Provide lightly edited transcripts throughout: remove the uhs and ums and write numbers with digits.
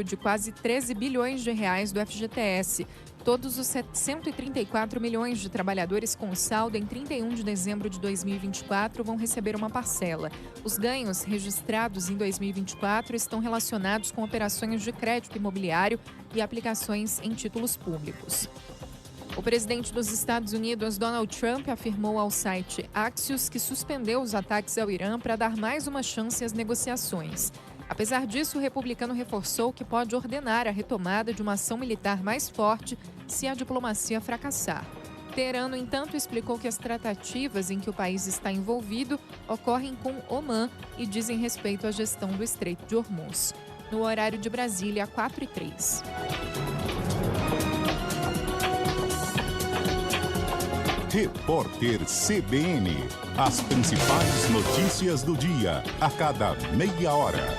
de quase 13 bilhões de reais do FGTS. Todos os 134 milhões de trabalhadores com saldo em 31 de dezembro de 2024 vão receber uma parcela. Os ganhos registrados em 2024 estão relacionados com operações de crédito imobiliário e aplicações em títulos públicos. O presidente dos Estados Unidos, Donald Trump, afirmou ao site Axios que suspendeu os ataques ao Irã para dar mais uma chance às negociações. Apesar disso, o republicano reforçou que pode ordenar a retomada de uma ação militar mais forte se a diplomacia fracassar. Teherã, no entanto, explicou que as tratativas em que o país está envolvido ocorrem com Omã e dizem respeito à gestão do Estreito de Hormuz. No horário de Brasília, 4h03. Repórter CBN. As principais notícias do dia, a cada meia hora.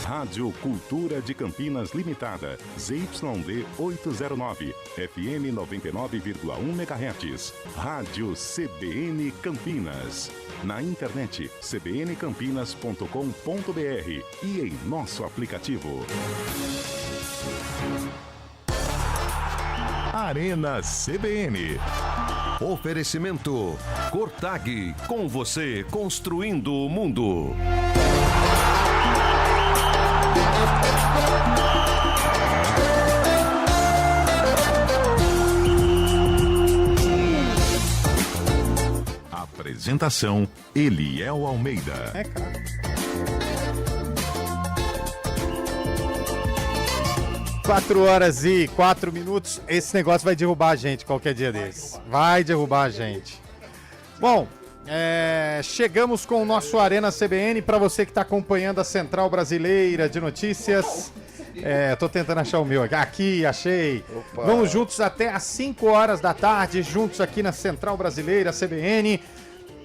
Rádio Cultura de Campinas Limitada, ZYD 809, FM 99,1 MHz. Rádio CBN Campinas. Na internet, cbncampinas.com.br e em nosso aplicativo. Arena CBN. Oferecimento Cortag, com você construindo o mundo. Apresentação, Eliel Almeida. É, cara. Quatro horas e 4 minutos. Esse negócio vai derrubar a gente qualquer dia desse. Vai derrubar a gente. Bom, chegamos com o nosso Arena CBN. Para você que está acompanhando a Central Brasileira de Notícias. Tô tentando achar o meu aqui. Aqui, achei. Opa. Vamos juntos até às 5 horas da tarde, juntos aqui na Central Brasileira CBN.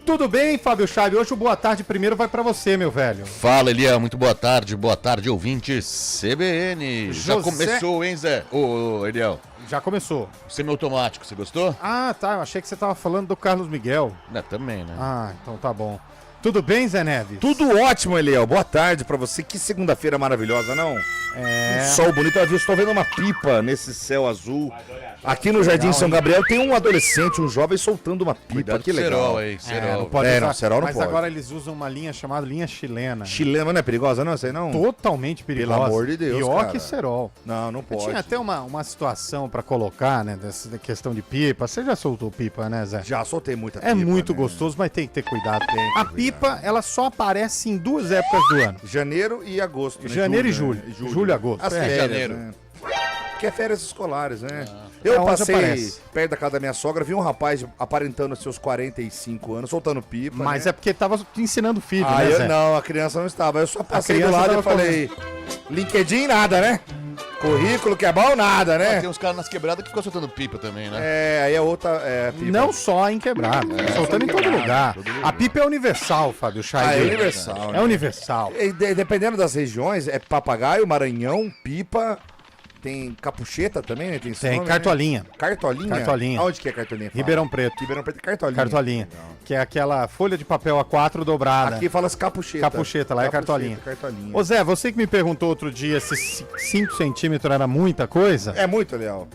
Tudo bem, Fábio Chaves? Hoje o boa tarde primeiro vai pra você, meu velho. Fala, Eliel. Muito boa tarde, ouvintes CBN. Já começou, hein, Zé? Ô, Eliel. Já começou. Semiautomático, você gostou? Ah, tá. Eu achei que você tava falando do Carlos Miguel. Também, né? Ah, então tá bom. Tudo bem, Zé Neves? Tudo ótimo, Eliel. Boa tarde pra você. Que segunda-feira maravilhosa, não? Sol bonito. Eu estou vendo uma pipa nesse céu azul. Aqui no Jardim São Gabriel tem um adolescente, um jovem soltando uma pipa. Cuidado que legal. Cerol aí, Cerol. Não pode usar, Cerol não mas pode. agora eles usam uma linha chamada linha chilena. Chilena, mas não é perigosa não, sei não? Totalmente perigosa. Pelo amor de Deus, Pior cara. que Cerol. Não pode. Tinha até uma situação pra colocar, né, dessa questão de pipa. Você já soltou pipa, né, Zé? Já soltei muita pipa. É muito né? gostoso, mas tem que ter cuidado. A pipa, ela só aparece em 2 épocas do ano. Janeiro e agosto. Né? Janeiro e julho. Julho e agosto. As férias, janeiro. Né? Que é férias escolares, né? É Eu onde passei aparece. perto da casa da minha sogra, vi um rapaz aparentando seus 45 anos, soltando pipa. Mas né? é porque tava te ensinando filho, Ah, né, eu Zé? não, a criança não estava. Eu só passei do criança lado tava e falei, LinkedIn nada, né? Currículo que é bom nada, né? Tem uns caras nas quebradas que ficam soltando pipa também, né? Aí é outra pipa. Não só em quebrada, soltando em todo lugar. A pipa é universal, Fábio Chaves. É universal. É universal. E dependendo das regiões, é papagaio, Maranhão, pipa, tem capucheta também, né? Tem esse Tem nome, cartolinha. Né? Cartolinha? Cartolinha. Aonde que é cartolinha? Fala. Ribeirão Preto. Ribeirão Preto é cartolinha. Cartolinha. Que é aquela folha de papel A4 dobrada. Aqui fala-se capucheta. Capucheta, lá é cartolinha. Cartolinha. Ô Zé, você que me perguntou outro dia se 5 centímetros era muita coisa, É muito, Leal.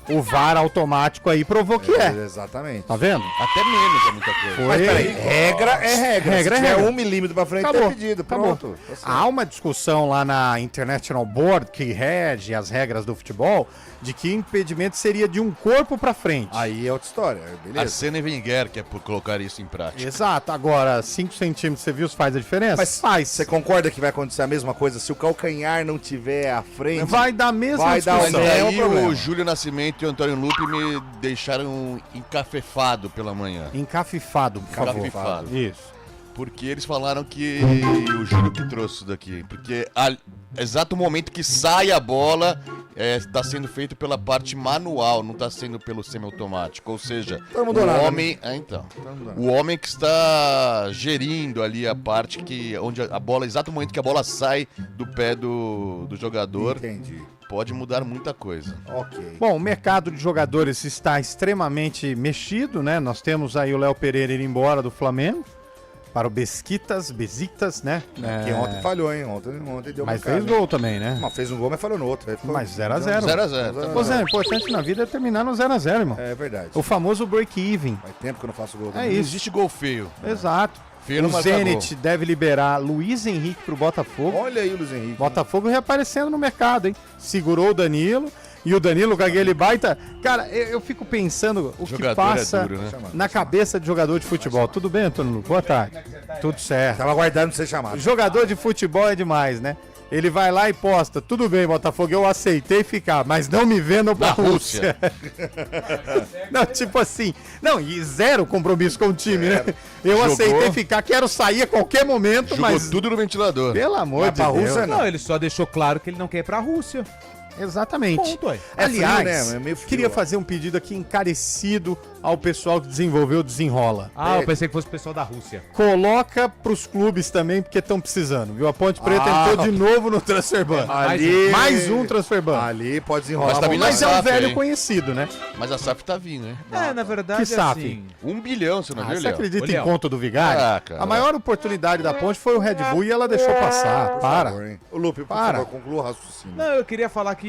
o VAR automático aí provou que é. Exatamente. Tá vendo? Até menos é muita coisa. Mas peraí, regra é regra. Regra Se é tiver regra. 1 milímetro pra frente, Acabou. é pedido. Acabou. Pronto. Tá certo. Há uma discussão lá na International Board, que rege as regras do futebol, de que impedimento seria de um corpo pra frente. Aí é outra história, beleza? Arsene Wenger quer por colocar isso em prática. Exato. Agora, 5 centímetros, você viu se faz a diferença? Mas faz. você concorda que vai acontecer a mesma coisa se o calcanhar não tiver à frente? Vai dar a mesma Vai dar discussão. Mas É um aí problema. o Júlio Nascimento e o Antônio Lupe me deixaram encafefado pela manhã. Encafifado, por favor. Encafifado. Isso. Porque eles falaram que o Júlio que trouxe isso daqui. Porque exato momento que sai a bola está sendo feito pela parte manual, não está sendo pelo semiautomático. Ou seja, Então não mudou nada, homem. O homem que está gerindo ali a parte onde a bola, exato momento que a bola sai do pé do jogador. Entendi. pode mudar muita coisa. Ok. Bom, o mercado de jogadores está extremamente mexido, né? Nós temos aí o Léo Pereira indo embora do Flamengo para o Besiktas, né? Que ontem falhou, hein? Ontem deu Mas mancada. fez gol também, né? Mas fez um gol, mas falhou no outro. Aí ficou- Mas 0x0. 0x0. Ô Zé, o importante na vida é terminar no 0x0, irmão. É verdade. O famoso break-even. Faz tempo que eu não faço gol. É Não isso. existe gol feio. Exato. Feio não O marca Zenit deve liberar Luiz Henrique pro Botafogo. Olha aí o Luiz Henrique. Botafogo reaparecendo no mercado, hein? Segurou o Danilo. E o Danilo com aquele baita... Cara, eu fico pensando o que Jogador passa é duro, né? na cabeça de jogador de futebol. Tudo bem, Antônio Lu? Boa tarde. Tudo certo. Tava aguardando ser chamado. Jogador de futebol é demais, né? Ele vai lá e posta, tudo bem, Botafogo, eu aceitei ficar, mas não me vendam pra Na Rússia. Não, tipo assim, não, e zero compromisso com o time, né? Eu Jogou. aceitei ficar, quero sair a qualquer momento, Jogou mas tudo no ventilador. pelo amor Mas de pra Deus. Rússia, Não, ele só deixou claro que ele não quer ir pra Rússia. Exatamente. Ponto, ué. É Aliás, frio, né? É meio frio queria lá. fazer um pedido aqui encarecido ao pessoal que desenvolveu o Desenrola. Ah, eu pensei que fosse o pessoal da Rússia. Coloca pros clubes também, porque estão precisando, viu? A Ponte Preta Ah. entrou de novo no Transfer Ban. Ali- Mais um Transfer Ban. Ali pode desenrolar. Mas tá vindo Mas é um SAF, velho hein? conhecido, né? Mas a SAF tá vindo, né? É, na verdade, Que SAF? assim... 1 bilhão, você não viu, Você Léo? acredita Ô, em Léo. conta do Vigário? Ah, cara. A maior oportunidade da Ponte foi o Red Bull e ela deixou passar. Por Para. favor, hein? Ô, Lupe, por Para. favor, conclua o raciocínio. Não, eu queria falar que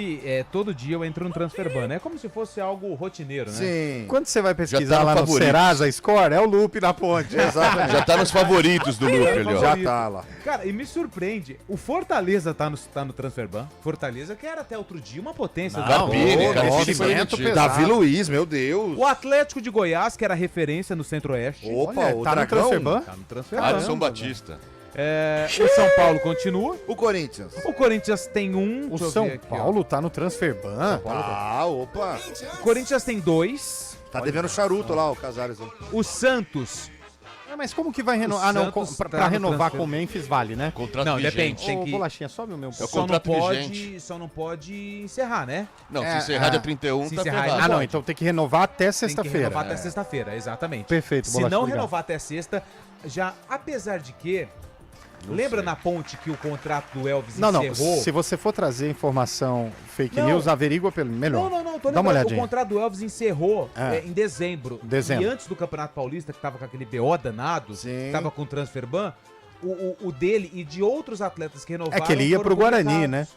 todo dia eu entro no Transfer Ban, né? É como se fosse algo rotineiro, né? Sim. Quando você vai pesquisar Já tá no lá no favorito. Serasa Score, é o Loop da Ponte. Exatamente. Já tá nos favoritos do Lupe ali, ó. Já tá lá. Cara, e me surpreende, o Fortaleza tá no Transfer Ban. Fortaleza que era até outro dia uma potência. do Gabine, futebol. cara, nossa, esse time foi investimento demitido. pesado. Davi Luiz, meu Deus. O Atlético de Goiás, que era referência no Centro-Oeste. Opa, Olha, o tá no Dragão. Transfer Ban? Tá no Transfer Alisson Ban. Batista. O São Paulo continua. O Corinthians. O Corinthians tem um. O deixa eu São ver aqui, ó. Paulo tá no Transfer Ban. Ah, opa. O Corinthians tem 2. Tá devendo charuto lá, o Casares. O Santos. Ah, mas como que vai renovar? Ah, não, Santos pra tá no renovar transfer. com o Memphis vale, né? Contrato Não, vigente. depende. Tem Ô, que- Bolachinha, sobe o meu. É o Só não, contrato pode, vigente. só não pode encerrar, né? Não, É, se encerrar é. dia 31, Se tá encerrar, ferrado. Ah, não, pode. então tem que renovar até Tem que sexta-feira. renovar até sexta-feira, exatamente. Perfeito, Se Bolacha, não obrigado. renovar até sexta, já, apesar de que... lembra na ponte que o contrato do Elvis Não, não, encerrou? se você for trazer informação fake Não. news, averigua pelo melhor. Não, tô Dá uma lembrando. O olhadinha. contrato do Elvis encerrou É. em dezembro. Dezembro. E antes do Campeonato Paulista, que tava com aquele BO danado, Sim. que tava com o Transfer Ban, o dele e de outros atletas que renovaram É que ele ia foram pro Guarani, cogitados. né?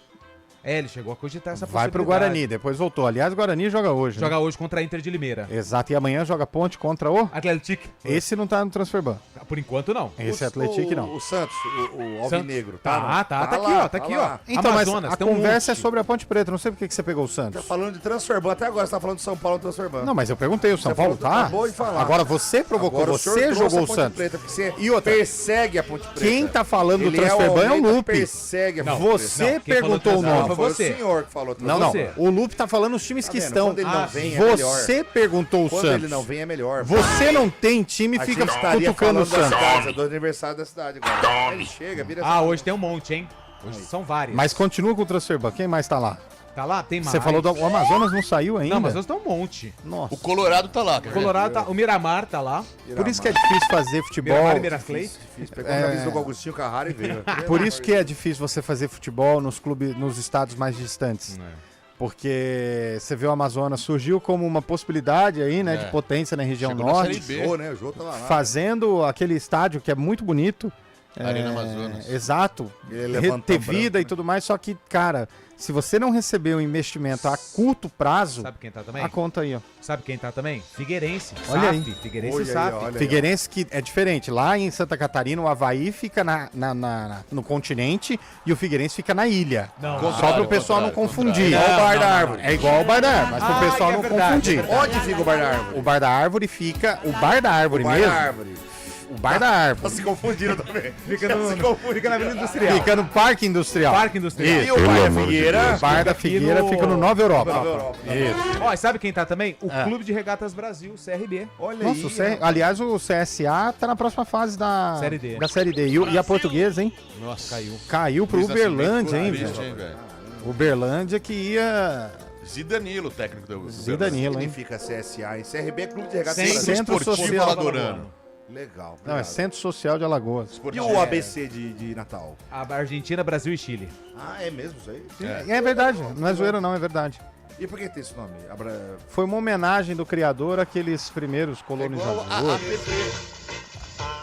É, ele chegou a cogitar essa Vai pro possibilidade. Guarani, depois voltou. Aliás, o Guarani joga hoje. né? Joga hoje contra a Inter de Limeira. Exato, e amanhã joga Ponte contra o... Atlético. Esse não tá no Transfer Ban. Por enquanto, não. Esse é Atlético não. O Santos, o Alvinegro. Tá não? aqui, lá, ó, tá aqui, lá. ó. Então, Amazonas, mas a tem um conversa é monte. sobre a Ponte Preta. Não sei por que você pegou o Tá Santos. falando de Transfer Ban até agora, você tá falando de São Paulo no Transfer Ban. Não, mas eu perguntei, o São Você Paulo falou- tá? acabou de falar. Agora você provocou, Agora o senhor você trouxe jogou a o Ponte Santos. Preta, porque você E outra, persegue a Ponte Preta. Quem tá falando do Ele Transfer Ban é o Almeida Lupe. persegue a Ponte Você Não, quem falou perguntou o Transfer Ban nome. Preta. foi Foi você. o senhor que falou Não, não. Você. O Lupe tá falando os times Tá que vendo? estão. Quando ele não vem, é melhor. Você perguntou o Quando Santos. ele não vem, é melhor. Você não tem time e A fica gente estaria cutucando o falando da Santos. cidade, é do aniversário da cidade agora. Ele chega, vira Ah, hoje tem um monte, hein? Hoje são vários. Mas continua com o Transfer Ban. Quem mais tá lá? Tá lá? Tem mais. Você falou do o Amazonas não saiu ainda? Não, mas nós tem um monte. Nossa. O Colorado tá lá, O cara. Colorado tá... O Miramar tá lá. Por isso que é difícil fazer futebol. Miramar e Miraflay. Pegou a camisa do Agostinho Carrara e veio. Por isso que é difícil você fazer futebol nos clubes, nos estados mais distantes. Porque você vê o Amazonas surgiu como uma possibilidade aí, né, É. de potência na região Chegou na norte, Série B. Jô, né? O Jô tava lá. fazendo aquele estádio que é muito bonito. Arena Amazonas. Exato. Ele levantão Ter branco, vida e né? tudo mais, só que, cara, se você não receber um investimento a curto prazo, Sabe quem tá também? a conta aí, ó. Sabe quem tá também? Figueirense. Olha SAF. aí. Figueirense Olha e aí, SAF. olha aí. Figueirense que é diferente. Lá em Santa Catarina, o Havaí fica no continente e o Figueirense fica na ilha. Não, Só contrário, para o pessoal não contrário, confundir. contrário. Igual o Bar da Não, Árvore. É igual o Bar da Árvore, mas para o pessoal é não verdade, confundir. é verdade. Onde fica o Bar da Árvore? O Bar da Árvore fica... O Bar da Árvore O Bar mesmo... da Árvore. O Bar da Tá Árvore. se confundindo também. Fica na Avenida Industrial. Fica no Parque Industrial. Parque Industrial. E o Bar da Figueira? O Bar da Figueira no- fica no Nova Europa. Nova Europa. Isso. Ó, e sabe quem tá também? O É. Clube de Regatas Brasil, CRB. Olha Nossa, aí. aliás, o CSA tá na próxima fase da Série D. Da Série D. E a Portuguesa, hein? Nossa, caiu. Caiu pro Uberlândia, hein, Triste, velho? hein, velho? Uberlândia que ia... Zidanilo, técnico do Zidanilo, hein? Significa CSA e CRB é Clube de Regatas Centro Brasil. Centro Esportivo Social Alagoano. Legal. Não, é Centro Social de Alagoas. E o ABC de Natal? A Argentina, Brasil e Chile. Ah, é mesmo isso aí? É verdade, não é zoeira não, é verdade. E por que tem esse nome? Foi uma homenagem do criador àqueles primeiros colonizadores.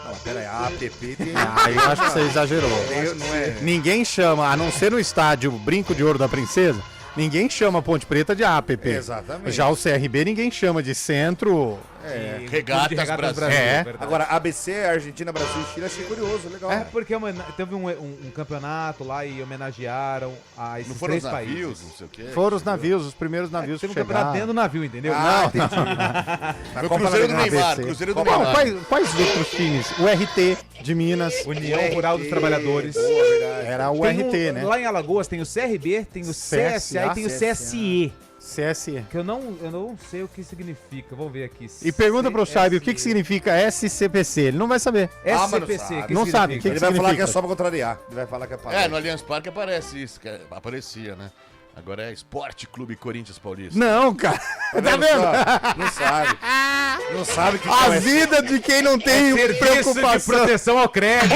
Não, pera aí, a APP tem... Ah, eu acho que você exagerou. Não é... Ninguém chama, a não ser no estádio Brinco de Ouro da Princesa, ninguém chama Ponte Preta de APP. Exatamente. Já o CRB ninguém chama de Centro... E Regatas Brasil. É. verdade. Agora, ABC, Argentina, Brasil e Chile, achei curioso, legal. É porque teve um campeonato lá e homenagearam a esses Não foram os três navios, países. não sei o quê. Foram os navios, os primeiros navios Teve um que campeonato chegaram. dentro do navio, entendeu? Foi o Cruzeiro do Neymar. ABC. Cruzeiro do Qual- Neymar. Quais outros times? O RT de Minas. União Rural dos Trabalhadores. Era o Tem RT, né? Lá em Alagoas tem o CRB, tem o CSA e tem o CSE. CSE. Que eu não sei o que significa. Vamos ver aqui. E pergunta pro Saib o que significa SCPC. Ele não vai saber. SCPC. Não sabe, o que Ele vai falar que é significa? só pra contrariar. Ele vai falar que é pra... No Allianz Parque aparece isso, aparecia, né? Agora é Esporte Clube Corinthians Paulista. Não, cara. Tá vendo? Não sabe. Não sabe que A vida de quem não tem Serviço de preocupação. proteção ao crédito.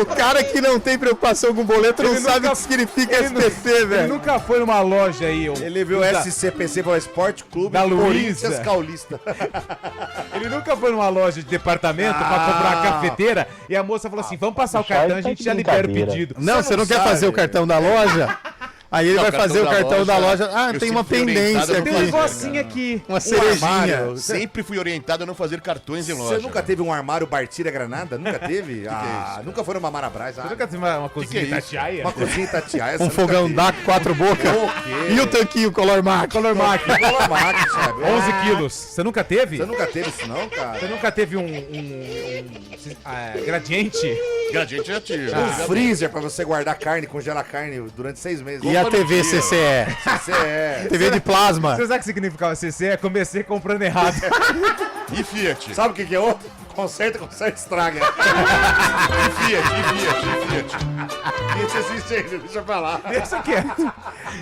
O cara que não tem preocupação com boleto não Ele sabe nunca- o que significa ele nu- SPC, Ele velho. nunca foi numa loja aí. Ele viu SCPC, foi o Esporte Clube Da Corinthians Luísa. Paulista. Ele nunca foi numa loja de departamento pra comprar uma cafeteira e a moça falou assim: vamos passar o cartão, a gente já libera o pedido. Não, você não quer sabe. fazer o cartão da loja? Aí ele Não, vai fazer o cartão da loja. Ah, eu tem uma sempre fui pendência orientado a Tem não um aqui. fazer, negocinho aqui. Uma cerejinha. armário. Sempre fui orientado a não fazer cartões em Você loja. nunca teve um armário Bartira Granada? Nunca teve? que é isso? Nunca foi numa Marabras? Você nunca teve uma cozinha que é isso? Itatiaia? Uma cozinha Itatiaia? Um fogão DAC, 4 bocas. O quê? E o tanquinho Color Mac. Color Mac. Color Mac, sabe? 11 quilos. Você nunca teve? Você nunca teve isso não, cara? Você nunca teve gradiente? Gradiente já tive. Um freezer pra você guardar carne, congelar carne durante 6 meses. E a TV dia. CCE? Você é... TV de plasma. Você sabe o que significava CC? É comecei comprando errado. E Fiat? Sabe o que é outro? Conserta, estraga. E Fiat? Isso existe ainda, deixa pra lá. Deixa quieto.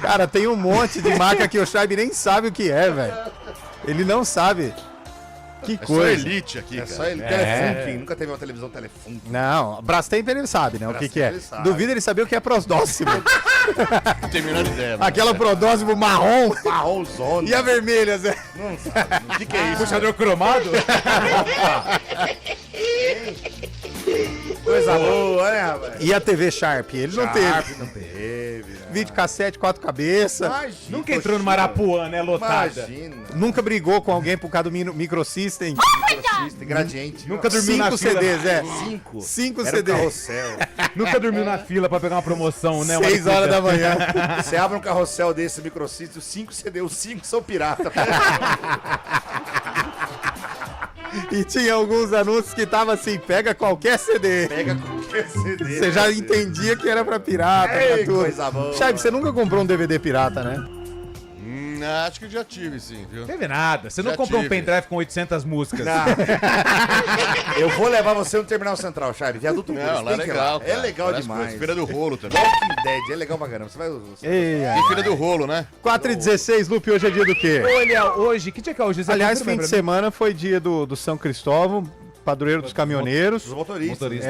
Cara, tem um monte de marca que o Shaib nem sabe o que é, velho. Ele não sabe. Que É só coisa. Elite aqui, É cara. só ele. Telefunken. Nunca teve uma televisão Telefunken. Não, Brastemp ele sabe, né? O que é. Brastemp ele sabe. Duvido ele saber o que é prosdóximo. Não tenho a menor ideia. mano. Aquela prosdóximo marrom Marronzona. e a vermelha, Zé. Não sabe. O que é isso? Puxador cromado? Coisa boa, né, rapaz? E a TV Sharp, ele não teve. Não teve, né? Videocassete, 4 cabeças. Imagina. Nunca entrou no Marapuã, né? Lotada. Imagina. Nunca brigou com alguém por causa do Microsystem. Assiste, Gradiente. Nunca dormiu na 5 fila. CDs, é. 5. 5 Era um CDs. carrossel. Nunca dormiu na fila pra pegar uma promoção, né? 6 horas da manhã. Você abre um carrossel desse Microsystem, os 5 CD, os 5 são pirata. E tinha alguns anúncios que tava assim, pega qualquer CD. Pega qualquer CD. Você já entendia que era pra pirata, Ei, pra tudo. coisa boa. Shaib, você nunca comprou um DVD pirata, né? Acho que eu já tive, sim, viu? Não teve nada. Você não Já comprou um tive. pendrive com 800 músicas. Não. Eu vou levar você no Terminal Central, Chave. Viaduto Não, Pires, lá é tem que ir legal, lá. cara. É legal Várias demais. coisas. Feira do Rolo também. Walking Dead, é legal pra caramba. Você vai... Ei, Tem Feira do Rolo, né? 4h16, Lupe, hoje é dia do quê? Olha, hoje, que dia que é hoje? Zé? Aliás, Você fim lembra de pra mim? semana foi dia do São Cristóvão, padroeiro dos caminhoneiros. Os motoristas. Motorista.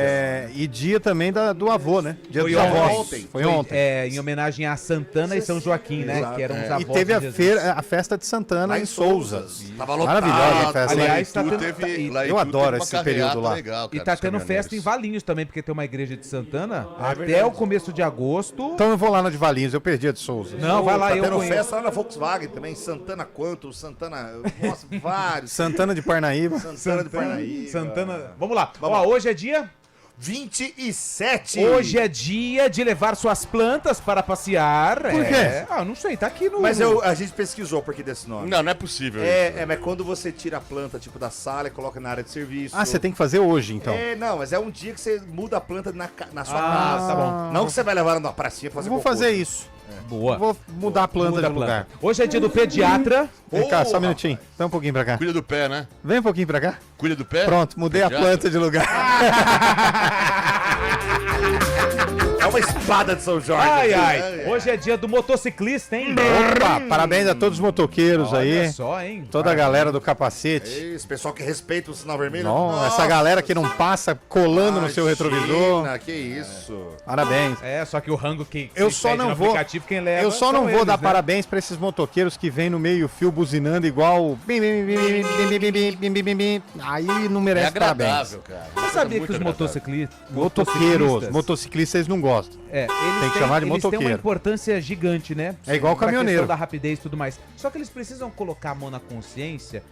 E dia também do avô, né? Dia Foi dos avós. ontem. Foi ontem. Em homenagem a Santana e São Joaquim, né? Exato, Que eram os E avós teve de a, Jesus. a festa de Santana Lá em em Souzas. Tava lotado. Maravilhosa a festa. Aliás, tá Itu tendo- teve- tá- lá em eu Itu adoro teve uma esse carreata período lá. legal, E cara, tá dos tendo caminhoneiros. festa em Valinhos também, porque tem uma igreja de Santana até verdade. o começo de agosto. Então eu vou lá na de Valinhos, eu perdi a de Souzas. Não, vai lá, Tá eu tendo conheço. festa lá na Volkswagen também. Santana Quanto, Santana... Nossa, vários. Santana de Parnaíba. Santana de Parnaíba. Santana. Vamos lá. Ó, hoje é dia. 27. Hoje é dia de levar suas plantas para passear. Por quê? Ah, não sei, tá aqui no. Mas a gente pesquisou por que desse nome. Não, não é possível isso. Mas quando você tira a planta, tipo, da sala e coloca na área de serviço. Ah, você tem que fazer hoje, então. Não, mas é um dia que você muda a planta na sua Ah, casa. tá bom. Não que você vai levar ela na pracinha pra Eu fazer vou cocô. fazer isso. Boa. Eu vou mudar a planta Muda de lugar. Hoje é dia do pediatra. Vem cá, só um Porra. minutinho. Vem um pouquinho pra cá. Cuida do pé, né? Vem um pouquinho pra cá. Cuida do pé? Pronto, mudei a Pediatra? planta de lugar. É uma espada de São Jorge. Ai. Hoje é dia do motociclista, hein? Opa, parabéns a todos os motoqueiros aí. Olha só, hein? Toda a galera do capacete. Esse pessoal que respeita o sinal vermelho. Não, essa galera que não passa colando no seu retrovisor. Imagina, que isso. Parabéns. É, só que o rango que Eu se só pede não no vou. aplicativo, quem leva Eu só não são vou eles, dar né? parabéns pra esses motoqueiros que vêm no meio-fio buzinando igual. Aí não É merece parabéns. agradável, cara. Você sabia que os Motociclistas, motociclistas eles não gostam. eles Tem que chamar de eles têm uma motoqueiro. importância gigante, né? É igual Pra caminhoneiro. questão da rapidez e tudo mais. Só que eles precisam colocar a mão na consciência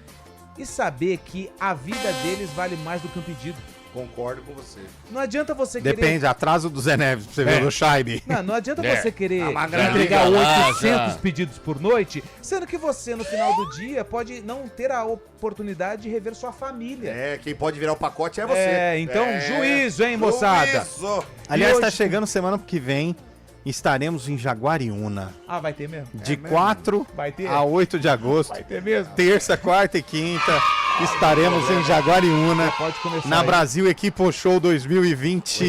e saber que a vida deles vale mais do que um pedido. Concordo com você. Não adianta você Depende, atraso do Zé Neves pra você ver do Scheibe. Não adianta É. você querer magrela. entregar Liga lá, 800 já. pedidos por noite, sendo que você, no final do dia, pode não ter a oportunidade de rever sua família. É, quem pode virar o pacote é você. É, então, juízo, hein, moçada? Juízo. Aliás, E tá hoje- chegando semana que vem. Estaremos em Jaguariúna. Ah, vai ter mesmo? De 4 Vai ter? a 8 de agosto. Vai ter mesmo? Terça, quarta e quinta. Estaremos em Jaguariúna. Pode começar Na aí. Brasil Equipo Show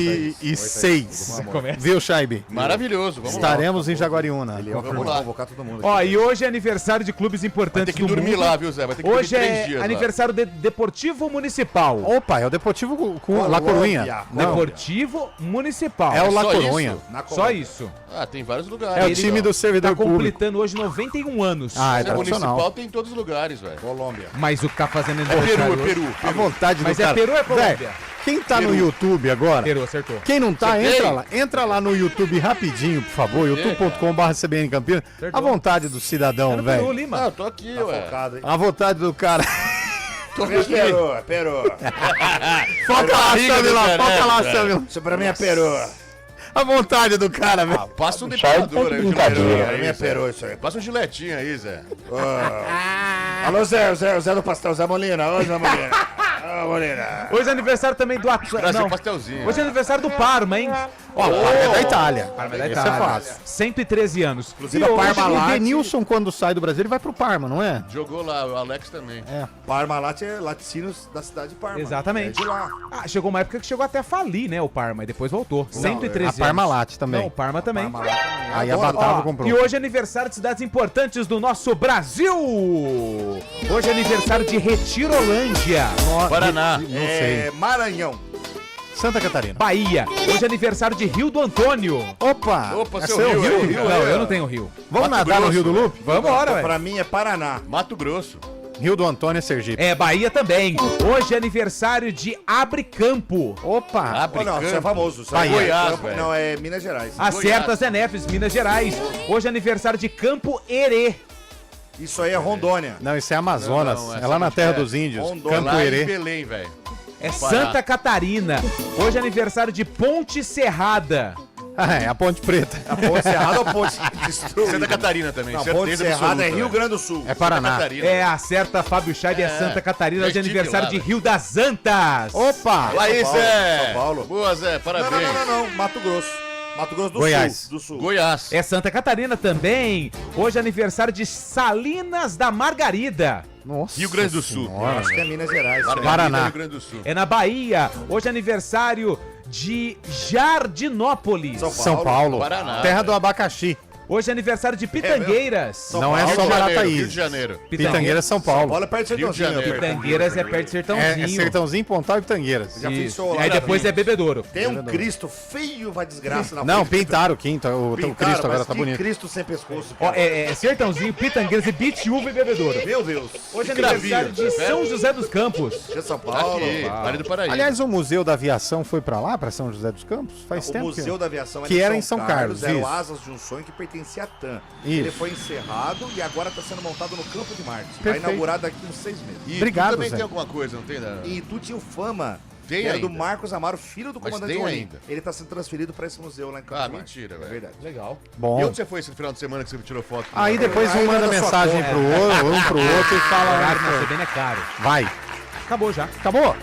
2026. Começa. Viu, Scheibe? Maravilhoso, vamos Estaremos em Jaguariúna. Ele Vamos lá. convocar todo mundo. Ó, aqui. e hoje é aniversário de clubes Vai importantes ter que do dormir mundo. lá, viu, Zé? Vai ter que Hoje dormir 3 é dias lá. aniversário de Deportivo Municipal. Opa, é o Deportivo com La Colômbia. Corunha. Não, Deportivo Municipal. é o La só Corunha. isso? Na Só Colômbia. isso. Ah, tem vários É lugares. o Ele time do Tá servidor público. completando hoje 91 anos. Ah, é Se é municipal, tradicional. tem em todos os lugares, velho. Colômbia. Mas o que tá fazendo É aniversário Peru, é hoje- Peru. A vontade Mas do é cara. Peru ou é Colômbia? Véi, quem tá no YouTube agora, Peru, acertou. quem não tá, Você entra tem? lá. Entra lá no YouTube rapidinho, por favor. youtube.com/CBN Campinas. Acertou. A vontade do É cidadão, no Peru, velho. Ah, Lima. eu tô aqui, Tá ué. focado, hein? A vontade do cara. Tô Pra mim é aqui. peru, é peru. Foca lá, barriga do Samila. cara, Foca lá, velho. Samila. Isso pra mim é peru. A vontade do cara, velho. Passa um depilador aí, um Pra giletinho mim aí, é Zé. peru isso aí. Passa um giletinho aí, Zé. Alô, Zé do pastel, Zé Molina. Ô, Zé Molina. Ô, Molina. Hoje é aniversário também do Atlético. Traz um Não. pastelzinho. Hoje é aniversário do Parma, hein? Ó, o Parma é da Itália. Parma é da Esse Itália. é fácil. 113 anos. Inclusive, E a hoje- Parma O Latte. Denilson, quando sai do Brasil, ele vai pro Parma, não é? Jogou lá, o Alex também. Parmalat é laticínios da cidade de Parma. Exatamente. É de lá. Ah, chegou uma época que chegou até a falir, né, o Parma, e depois voltou. 113 a anos. Parmalat também. Não, o Parma também. Parmalat também. Aí a Adoro. Batava Ó, comprou. e hoje é aniversário de cidades importantes do nosso Brasil. Hoje é aniversário de Retirolândia, Paraná. Não sei. É Maranhão. Santa Catarina. Bahia. Hoje é aniversário de Rio do Antônio. Opa! Opa, é seu seu Rio, Rio? Rio, Não, é. eu não tenho Rio. Vamos Mato nadar no Grosso, Rio do né? Loop? Vambora, ué. Pra mim é Paraná. Mato Grosso. Rio do Antônio é Sergipe. É, Bahia também. Hoje é aniversário de Abre Campo. Opa! Abre Oh, não, isso é campo. famoso. Isso Bahia. é Goiás, velho. Não, é Minas Gerais. Acerta Zé Neves, Minas Gerais. Hoje é aniversário de Campo Herê. Isso aí é Rondônia. Não, isso é Amazonas. Não, é lá na terra é dos índios. Rondônia. Campo Lá em Herê. Belém, velho. É Pará. Santa Catarina. Hoje é aniversário de Ponte Serrada. Ah, é a Ponte Preta. A Ponte Serrada ou Ponte Santa Catarina também, Não, a certeza Ponte Serrada absoluta, é Rio velho. Grande do Sul. É Paraná. Santa Catarina. É, acerta Fábio Scheibe, é Santa Catarina. Hoje é já estive aniversário lá, de velho. Rio das Antas. Opa! Aí, São Paulo, Zé. São Paulo. Boa, Zé, Não, parabéns. não. Mato Grosso. Mato Grosso do Goiás. Sul. Do Sul. Goiás. É Santa Catarina também. Hoje é aniversário de Salinas da Margarida. Nossa Rio Grande do Sul. Senhora. Acho que é Minas Gerais. Margarida, Paraná. Rio Grande do Sul. É na Bahia. Hoje é aniversário de Jardinópolis. São Paulo. Paraná, Terra velho. do abacaxi. Hoje é aniversário de Pitangueiras. Não é Rio só de Janeiro, Barataí. Rio de Janeiro. Pitangueiras, São São Paulo. Paulo é perto de Rio de Sertãozinho. Janeiro. perto. Pitangueiras é perto de Sertãozinho. É Sertãozinho, Pontal e Pitangueiras. Já fiz show lá. Aí na depois frente. é Bebedouro. Tem um Cristo feio, vai desgraça na Não, frente. pintaram o quinto. O Pintaram, Cristo agora mas tá que bonito. Cristo sem pescoço. Ó, cara. é Sertãozinho, Pitangueiras e Bitiúva e Bebedouro. Meu Deus. Hoje é Que aniversário de gravinha. São José dos Campos. É São Paulo. Aqui, Vale do Paraíba. Aliás, o Museu da Aviação foi pra lá, pra São José dos Campos? Faz O tempo Museu da Aviação que era em São Carlos, era o isso. Asas de um Sonho que pertencia à TAM. Isso. Ele foi encerrado e agora está sendo montado no Campo de Marte. Vai Perfeito. inaugurar daqui uns 6 meses. E Obrigado, tu também Zé. tem alguma coisa, não tem? Né? E tu tinha o Fama, Tem que era do ainda. Marcos Amaro, filho do Mas comandante tem Rolim. ainda. Ele está sendo transferido para esse museu lá em Campo Ah, de Marte. mentira, É velho. verdade. Legal. Bom. E onde você foi esse final de semana que você tirou foto? Aí depois um Aí manda manda sua mensagem conta. pro outro, um pro outro e O fala. horário na CBN é caro. Vai. Acabou já. Acabou?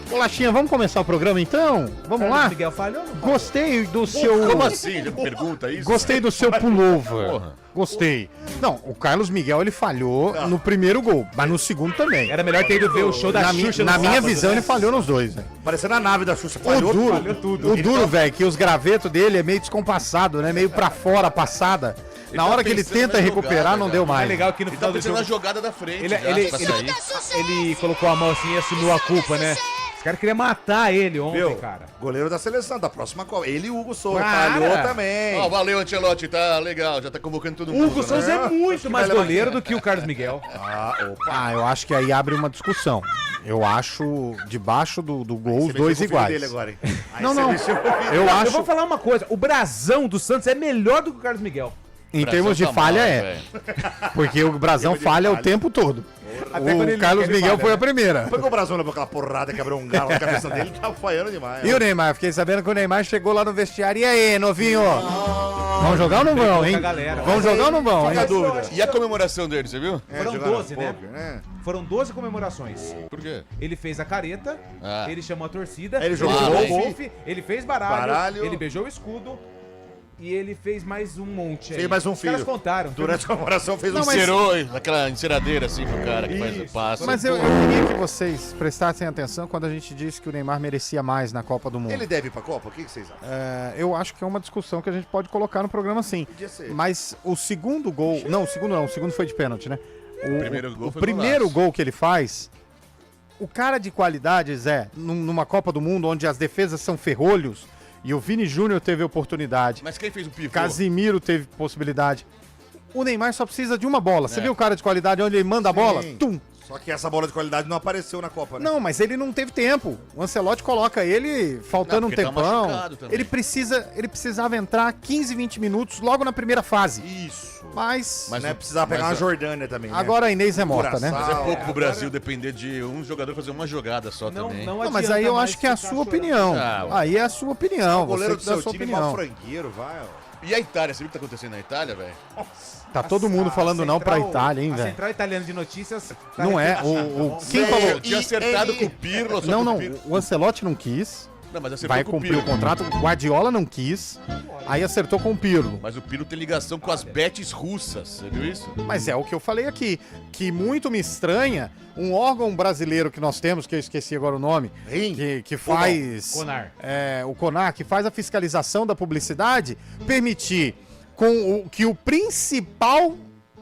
Bolachinha, vamos começar o programa então? Vamos lá? Miguel falhou? Gostei do seu... Como assim? Já me pergunta isso? Gostei do seu pullover. Porra. Gostei. Não, o Carlos Miguel, ele falhou no primeiro gol, mas no segundo também. Era melhor ter ido ver o show da Xuxa Na no minha sábado, visão, né? ele falhou nos dois, velho. Parecendo a nave da Xuxa. O duro, falhou tudo. o duro, velho, que os gravetos dele é meio descompassado, né? Meio pra fora, passada. Na hora que ele pensando tenta na recuperar, jogada, não deu É mais. legal que no Ele final tá do pensando jogo... na jogada da frente. Ele colocou a mão assim e assumiu a culpa, né? Os caras queriam matar ele ontem, Viu? cara. Goleiro da seleção, da próxima Copa. Ele e o Hugo Souza. Cara. Falhou também. Ó, valeu, Ancelotti, tá legal, já tá convocando todo O mundo. Hugo né? Souza é muito mais vai levar- goleiro do que o Carlos Miguel. Ah, eu acho que aí abre uma discussão. Eu acho, debaixo do gol, os dois iguais. Dele agora, hein? Aí Não, você não. mexeu com o filho. Eu Eu acho, vou falar uma coisa, o brasão do Santos é melhor do que o Carlos Miguel. em Brasil termos de tá falha, mal, é. velho. Porque o Brasão falha o tempo todo. Até quando O ele- Carlos ele Miguel falha, foi né? a primeira. Foi com o Brasil levou aquela porrada, quebrou um galo na cabeça dele, tá falhando demais. E o Neymar? Fiquei sabendo que o Neymar chegou lá no vestiário. E aí, novinho? Vamos jogar ou não vão, hein? Com a galera. Vamos jogar ou não vão, hein? Fica a dúvida. E a comemoração dele, você viu? É, Foram jogaram 12, né? poker, né? Foram 12 comemorações. Por quê? Ele fez a careta, Ah. ele chamou a torcida, Ele jogou golfe, ele fez baralho, Baralho. ele beijou o escudo e ele fez mais um monte aí. Fez mais um Os caras filho. contaram. Durante a comemoração fez um mas- Encerou aquela enceradeira assim pro cara que faz o Isso. passe. Mas eu queria que vocês prestassem atenção quando a gente disse que o Neymar merecia mais na Copa do Mundo. Ele deve ir pra Copa? O que vocês acham? Eu acho que é uma discussão que a gente pode colocar no programa sim. Podia ser. Mas o segundo gol. Não, o segundo não. O segundo foi de pênalti, né? primeiro gol o foi primeiro golaço. gol que ele faz. O cara de qualidade, Zé, numa Copa do Mundo onde as defesas são ferrolhos. E o Vini Júnior teve oportunidade. Mas quem fez o pivô? Casimiro teve possibilidade. O Neymar só precisa de uma bola. Você viu o cara de qualidade onde ele manda a bola? Tum! Só que essa bola de qualidade não apareceu na Copa, né? Não, mas ele não teve tempo. O Ancelotti coloca ele faltando Não, um porque tá tempão. machucado também. Ele precisava entrar 15, 20 minutos logo na primeira fase. Isso. Mas Mas Né? o- Precisava pegar mas uma o- Jordânia também, né? agora a Inês é morta, né? Curaçao. Mas é pouco pro Brasil depender de um jogador fazer uma jogada só também. Não, mas adianta aí eu mais acho que é a ficar sua chorando. opinião. Ah, ué. Aí é a sua opinião. O goleiro do Você dá a seu sua time, opinião. mal frangueiro, vai, ó. E a Itália, você viu o que tá acontecendo na Itália, velho? Tá todo mundo falando não pra Itália, hein, A velho? Central Italiana de Notícias... tá Não é. repercutindo. Quem falou? Eu tinha acertado com o Pirlo, só Não, que não. o Pirlo... O Ancelotti não quis. Não, mas acertou Vai com o cumprir o Pirlo. contrato. O Guardiola não quis. Aí acertou com o Pirlo. Mas o Pirlo tem ligação com as betes russas, você viu isso? Mas é o que eu falei aqui, que muito me estranha um órgão brasileiro que nós temos, que eu esqueci agora o nome, que faz... Conar. O Conar, que faz a fiscalização da publicidade, permitir que o principal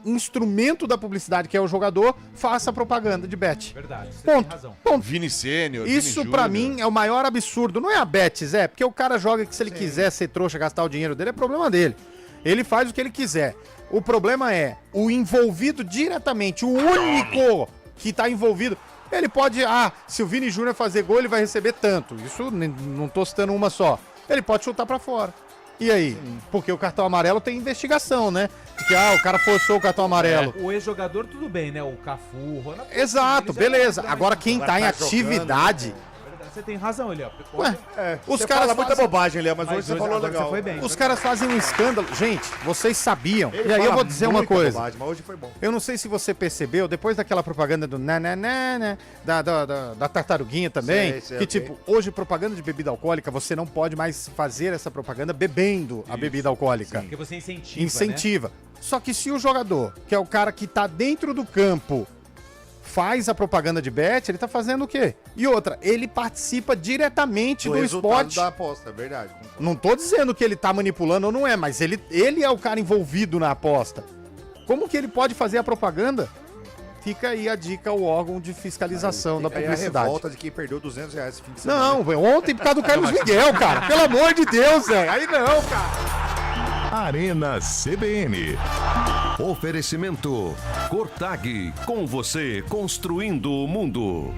instrumento da publicidade, que é o jogador, faça propaganda de bet. Verdade, você Ponto. tem razão. Ponto. Vini Sênior, Isso Vini pra Júnior. mim é o maior absurdo. Não é a bet, Zé, porque o cara joga que se ele quiser ser trouxa, gastar o dinheiro dele, é problema dele. Ele faz o que ele quiser. O problema é o envolvido diretamente, o único que tá envolvido. Ele pode, se o Vini Júnior fazer gol, ele vai receber tanto. Isso não tô citando uma só. Ele pode chutar pra fora. E aí? Porque o cartão amarelo tem investigação, né? De que, o cara forçou o cartão amarelo. O ex-jogador, tudo bem, né? O Cafu, o Ronaldo... Exato, eles já beleza. não- Agora quem tá em tá jogando, atividade... Verdade, você tem razão, ele, ó. Ué, os Você caras fala muita fazem- bobagem, Léo, mas hoje você falou agora legal. Você foi bem. Os caras fazem um escândalo. Gente, vocês sabiam. Ele E aí eu fala vou dizer uma muita coisa. bobagem, mas hoje foi bom. Eu não sei se você percebeu, depois daquela propaganda do nananana, da tartaruguinha também, Sei, que ok. tipo, hoje propaganda de bebida alcoólica, você não pode mais fazer essa propaganda bebendo a bebida alcoólica. Porque você incentiva, Incentiva. Só que se o jogador, que é o cara que tá dentro do campo, faz a propaganda de bet, ele tá fazendo o quê? E outra, ele participa diretamente O do resultado esporte. da aposta, é verdade. Não tô dizendo que ele tá manipulando ou não é, mas ele é o cara envolvido na aposta. Como que ele pode fazer a propaganda? Fica aí a dica ao órgão de fiscalização da Fica aí a publicidade. revolta de quem perdeu R$200 esse fim de semana. Não, ontem por causa do Carlos Miguel, cara. Pelo amor de Deus, velho. Aí não, cara. Arena CBN. Oferecimento Cortag, com você construindo o mundo.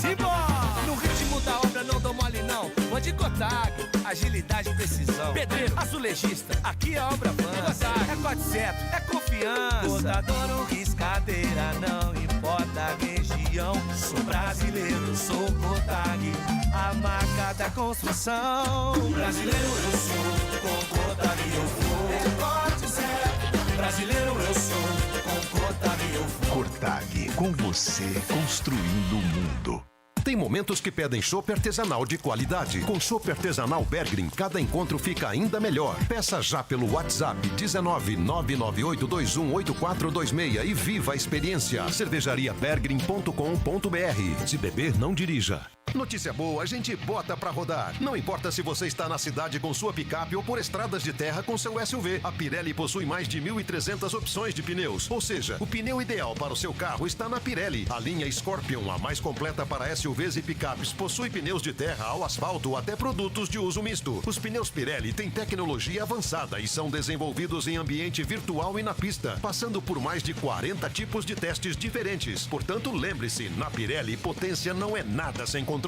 Simbora! No ritmo da obra não dou mole não. Vou de Cotag, agilidade e precisão. Pedreiro, azulejista, aqui a obra avança. É 400, é confiança. Botador, riscadeira, não importa a região. Sou brasileiro, sou Cotag, a marca da construção. Brasileiro eu sou, com Cotag eu vou. É 400, brasileiro eu sou, com Cotag eu vou. Cortag, com você construindo o mundo. Tem momentos que pedem chopp artesanal de qualidade. Com chopp artesanal Bergrin, cada encontro fica ainda melhor. Peça já pelo WhatsApp 19998218426 e viva a experiência. cervejariabergrin.com.br. Se beber, não dirija. Notícia boa, a gente bota pra rodar. Não importa se você está na cidade com sua picape ou por estradas de terra com seu SUV. A Pirelli possui mais de 1.300 opções de pneus. Ou seja, o pneu ideal para o seu carro está na Pirelli. A linha Scorpion, a mais completa para SUVs e picapes, possui pneus de terra ao asfalto até produtos de uso misto. Os pneus Pirelli têm tecnologia avançada e são desenvolvidos em ambiente virtual e na pista, passando por mais de 40 tipos de testes diferentes. Portanto, lembre-se, na Pirelli, potência não é nada sem controle.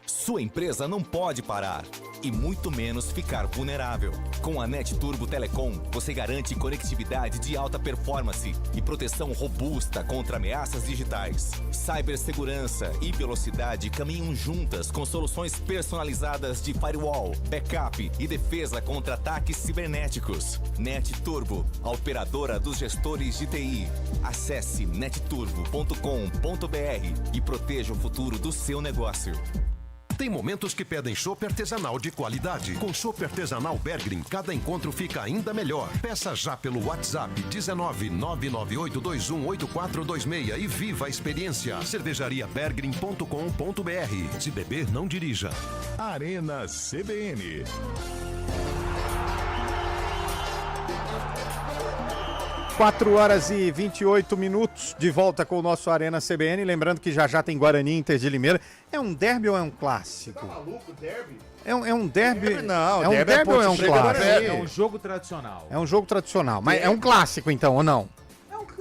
Sua empresa não pode parar e muito menos ficar vulnerável. Com a Net Turbo Telecom, você garante conectividade de alta performance e proteção robusta contra ameaças digitais. Cibersegurança e velocidade caminham juntas com soluções personalizadas de firewall, backup e defesa contra ataques cibernéticos. Net Turbo, a operadora dos gestores de TI. Acesse netturbo.com.br e proteja o futuro do seu negócio. Tem momentos que pedem chopp artesanal de qualidade. Com chopp artesanal Bergrin, cada encontro fica ainda melhor. Peça já pelo WhatsApp 19998218426 e viva a experiência. cervejariabergrin.com.br. Se beber, não dirija. Arena CBN. Quatro horas e 28 minutos, de volta com o nosso Arena CBN. Lembrando que já tem Guarani e Inter de Limeira. É um derby ou é um clássico? Tá maluco, derby? É um derby? Não, é um derby ou é um clássico? É um jogo tradicional. É um jogo tradicional, mas é um clássico então, ou não?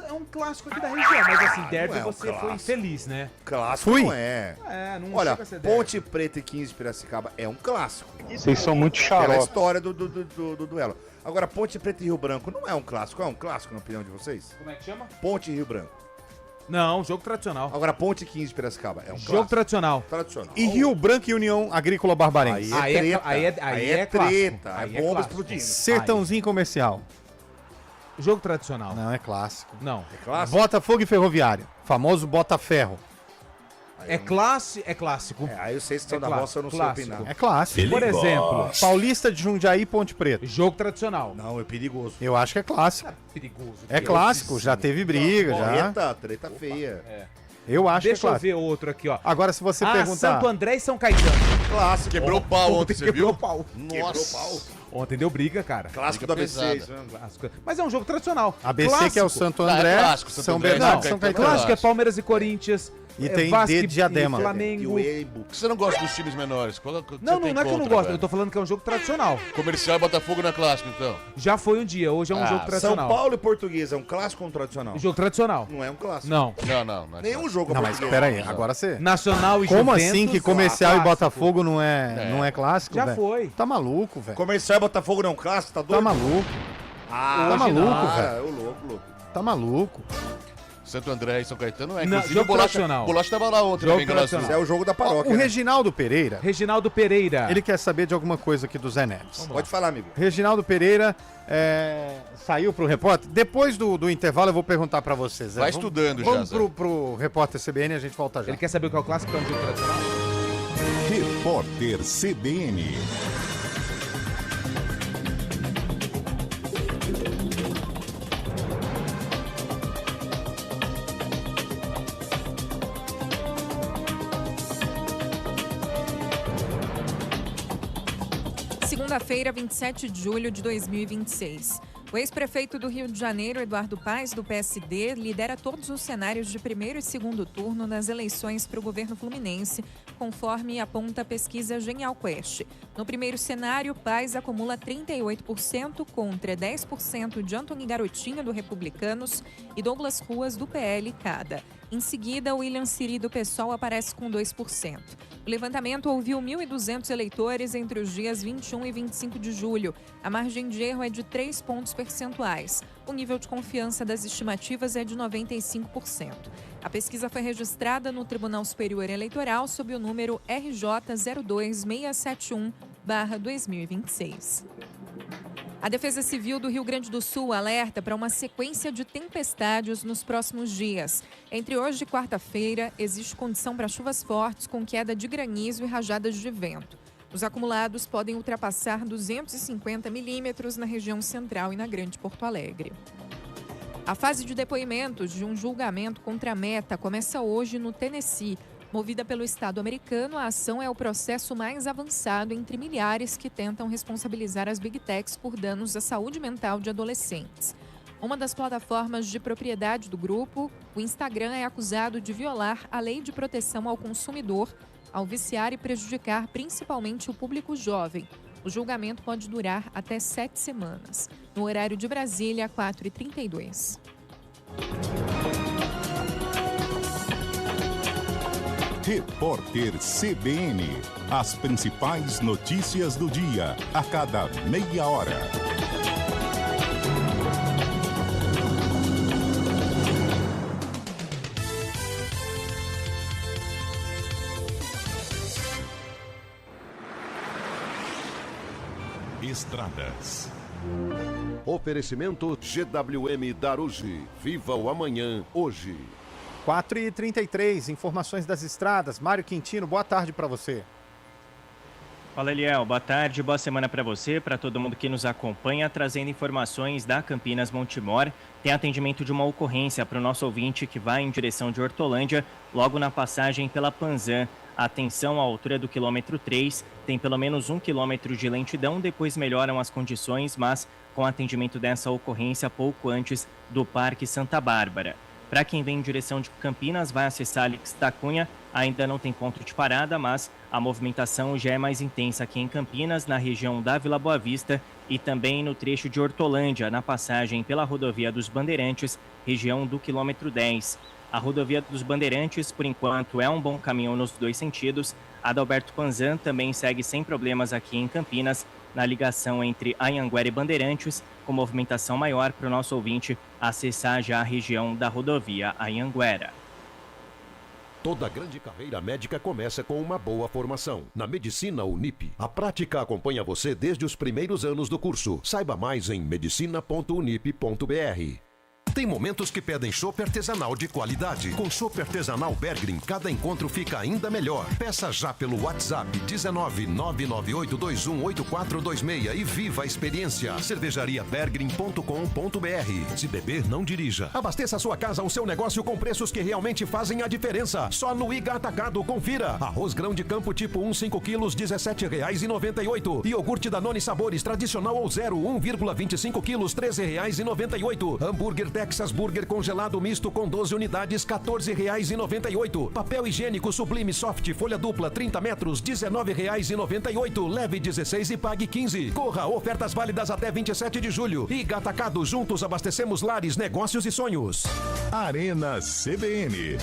É um clássico aqui da região, mas assim, derby Não é um você foi clássico. infeliz, né? Clássico Fui. não é. Não Olha, chega a ser derby. Ponte Preta e 15 de Piracicaba é um clássico. Vocês são muito Pela xarope. história do duelo. Agora, Ponte Preta e Rio Branco não é um clássico. É um clássico, na opinião de vocês? Como é que chama? Ponte e Rio Branco. Não, jogo tradicional. Agora, Ponte e 15 de Piracicaba é um Jogo clássico. tradicional. Tradicional. E Rio Branco e União Agrícola Barbarense? Aí é treta. Aí é clássico. treta. Aí É é bomba clássico. explodindo. Sertãozinho Comercial? Jogo tradicional. Não, é clássico. Não. É clássico? Botafogo e Ferroviária, famoso Botaferro. É clássico. Aí vocês estão É da clássico, roça, eu não sei clássico. opinar. É clássico. Por exemplo, Paulista de Jundiaí e Ponte Preta. jogo tradicional. Não, é perigoso. Eu acho que é clássico. Perigoso. É clássico, já teve briga, já. Treta feia. Eu acho Deixa que é eu clássico. ver outro aqui, ó. Agora, se você Ah, perguntar... Santo André e São Caetano. Clássico. Quebrou o pau ontem, você Quebrou viu? o pau. Nossa. Ontem deu briga, cara. Clássico Briga da ABC. pesada. isso mesmo. Clássico. Mas é um jogo tradicional. ABC, Clássico. que é o Santo Ah, é André, clássico, Santo São André, Bernardo, São São Caetano. Caetano. Clássico é Palmeiras e Corinthians. E é tem Vasco D de Diadema. E E Flamengo. o Eibo. Você não gosta dos times menores? Não é que eu não gosto. Eu tô falando que é um jogo tradicional. Comercial e Botafogo não é clássico, então. Já foi um dia, hoje é um jogo São tradicional. Paulo e Portuguesa é um clássico ou um tradicional? Jogo tradicional. Não é um clássico. Não. Não é Nenhum clássico. jogo Não, mas portuguesa. pera aí, agora você... Nacional e Como Juventus. assim que Comercial e clássico. Botafogo não é clássico, Já velho? foi. Tá maluco, velho. Comercial e Botafogo não é um clássico? Tá Tá doido? maluco. Ah, Tá maluco, cara, velho. ô louco. Tá maluco. Santo André e São Caetano é. Não, Inclusive jogo o Bolacha, tradicional. Bolacha tava lá ontem Jogo no Bengala Azul. Isso tradicional. é o jogo da Ó, paróquia, o né? Reginaldo Pereira, Reginaldo Pereira. ele quer saber de alguma coisa aqui do Zé Neves. Pode falar, amigo. Reginaldo Pereira saiu pro repórter. Depois do intervalo eu vou perguntar pra vocês. Vai Vamos- estudando já, Vamos Zé. pro repórter CBN e a gente volta já. Ele quer saber o que é o clássico, que é um jogo tradicional? Repórter CBN. Segunda-feira, 27 de julho de 2026. O ex-prefeito do Rio de Janeiro, Eduardo Paes, do PSD, lidera todos os cenários de primeiro e segundo turno nas eleições para o governo fluminense, conforme aponta a pesquisa Genial Quest. No primeiro cenário, Paes acumula 38% contra 10% de Antony Garotinho, do Republicanos, e Douglas Ruas, do PL, cada. Em seguida, William Siri, do PSOL, aparece com 2%. O levantamento ouviu 1.200 eleitores entre os dias 21 e 25 de julho. A margem de erro é de 3 pontos percentuais. O nível de confiança das estimativas é de 95%. A pesquisa foi registrada no Tribunal Superior Eleitoral sob o número RJ 02671/2026. A Defesa Civil do Rio Grande do Sul alerta para uma sequência de tempestades nos próximos dias. Entre hoje e quarta-feira, existe condição para chuvas fortes com queda de granizo e rajadas de vento. Os acumulados podem ultrapassar 250 milímetros na região central e na Grande Porto Alegre. A fase de depoimentos de um julgamento contra a Meta começa hoje no Tennessee. Movida pelo Estado americano, a ação é o processo mais avançado entre milhares que tentam responsabilizar as Big Techs por danos à saúde mental de adolescentes. Uma das plataformas de propriedade do grupo, o Instagram, é acusado de violar a Lei de Proteção ao Consumidor ao viciar e prejudicar principalmente o público jovem. O julgamento pode durar até 7 semanas. No horário de Brasília, 4h32. Repórter CBN. As principais notícias do dia, a cada meia hora. Estradas. Oferecimento GWM Darugi. Viva o amanhã, hoje. 4h33, informações das estradas. Mário Quintino, boa tarde para você. Fala, Eliel. Boa tarde, boa semana para você, para todo mundo que nos acompanha, trazendo informações da Campinas Montemor. Tem atendimento de uma ocorrência para o nosso ouvinte que vai em direção de Hortolândia, logo na passagem pela Panzan. Atenção, à altura do quilômetro 3, tem pelo menos 1 quilômetro de lentidão, depois melhoram as condições, mas com atendimento dessa ocorrência pouco antes do Parque Santa Bárbara. Para quem vem em direção de Campinas, vai acessar Alix da Cunha, ainda não tem ponto de parada, mas a movimentação já é mais intensa aqui em Campinas, na região da Vila Boa Vista e também no trecho de Hortolândia, na passagem pela rodovia dos Bandeirantes, região do quilômetro 10. A rodovia dos Bandeirantes, por enquanto, é um bom caminho nos dois sentidos. A da Alberto Panzan também segue sem problemas aqui em Campinas, na ligação entre Anhanguera e Bandeirantes, com movimentação maior para o nosso ouvinte acessar já a região da rodovia Anhanguera. Toda grande carreira médica começa com uma boa formação. Na Medicina Unip, a prática acompanha você desde os primeiros anos do curso. Saiba mais em medicina.unip.br. Tem momentos que pedem chopp artesanal de qualidade. Com chopp artesanal Bergrin, cada encontro fica ainda melhor. Peça já pelo WhatsApp 19998218426 e viva a experiência. cervejariabergrin.com.br. Se beber, não dirija. Abasteça sua casa ou seu negócio com preços que realmente fazem a diferença. Só no Iga Atacado, confira. Arroz grão de campo tipo 1, 5 quilos, R$17,98. Iogurte Danone Sabores tradicional ou 0, 1,25 quilos, R$13,98. Hambúrguer Texas Burger congelado misto com 12 unidades, R$14,98. Papel higiênico Sublime Soft folha dupla 30 metros, R$19,98. Leve 16 e pague 15. Corra, ofertas válidas até 27 de julho. Iga Atacado, juntos abastecemos lares, negócios e sonhos. Arena CBN.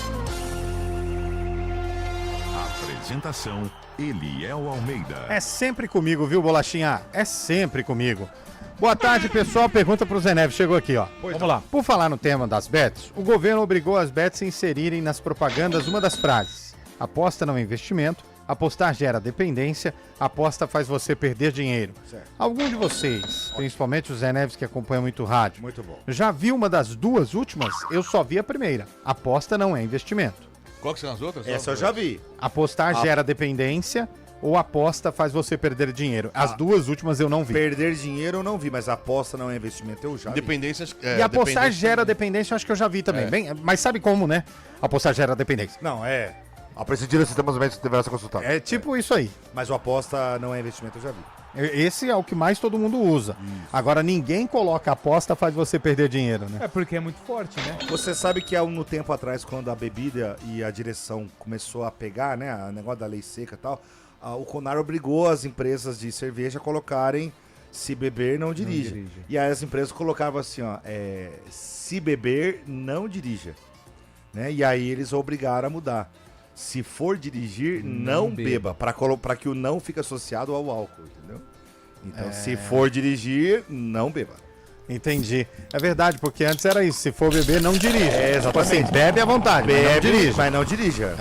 Apresentação, Eliel Almeida. É sempre comigo, viu, Bolachinha? É sempre comigo. Boa tarde, pessoal. Pergunta pro Zé Neves. Chegou aqui, ó. Vamos lá. Por falar no tema das bets, o governo obrigou as bets a inserirem nas propagandas uma das frases: aposta não é investimento, apostar gera dependência, aposta faz você perder dinheiro. Certo. Algum de vocês, principalmente o Zé Neves que acompanha muito rádio, Muito bom. já viu uma das duas últimas? Eu só vi a primeira. Aposta não é investimento. Qual que são as outras? Essa eu já vi. Apostar gera dependência ou aposta faz você perder dinheiro. As duas últimas eu não vi. Perder dinheiro eu não vi, mas a aposta não é investimento eu já vi. Dependência. E apostar gera dependência, eu acho que eu já vi também. É. Bem, mas sabe como, né? Apostar gera dependência. Não, é. A presidir os sistemas médicos deverá ser consultado. É tipo isso aí. Mas o aposta não é investimento eu já vi. Esse é o que mais todo mundo usa. Agora, ninguém coloca aposta faz você perder dinheiro, né? É porque é muito forte, né? Você sabe que há um tempo atrás, quando a bebida e a direção começou a pegar, né? O negócio da lei seca e tal, o CONAR obrigou as empresas de cerveja a colocarem se beber, não dirija. E aí as empresas colocavam assim, ó, se beber, não dirija. Né? E aí eles obrigaram a mudar. Se for dirigir, não beba. Para que o não fique associado ao álcool, entendeu? Então, se for dirigir, não beba. Entendi. É verdade, porque antes era isso. Se for beber, não dirija. Exatamente. Tipo assim, bebe à vontade, mas não dirija. Mas não dirija.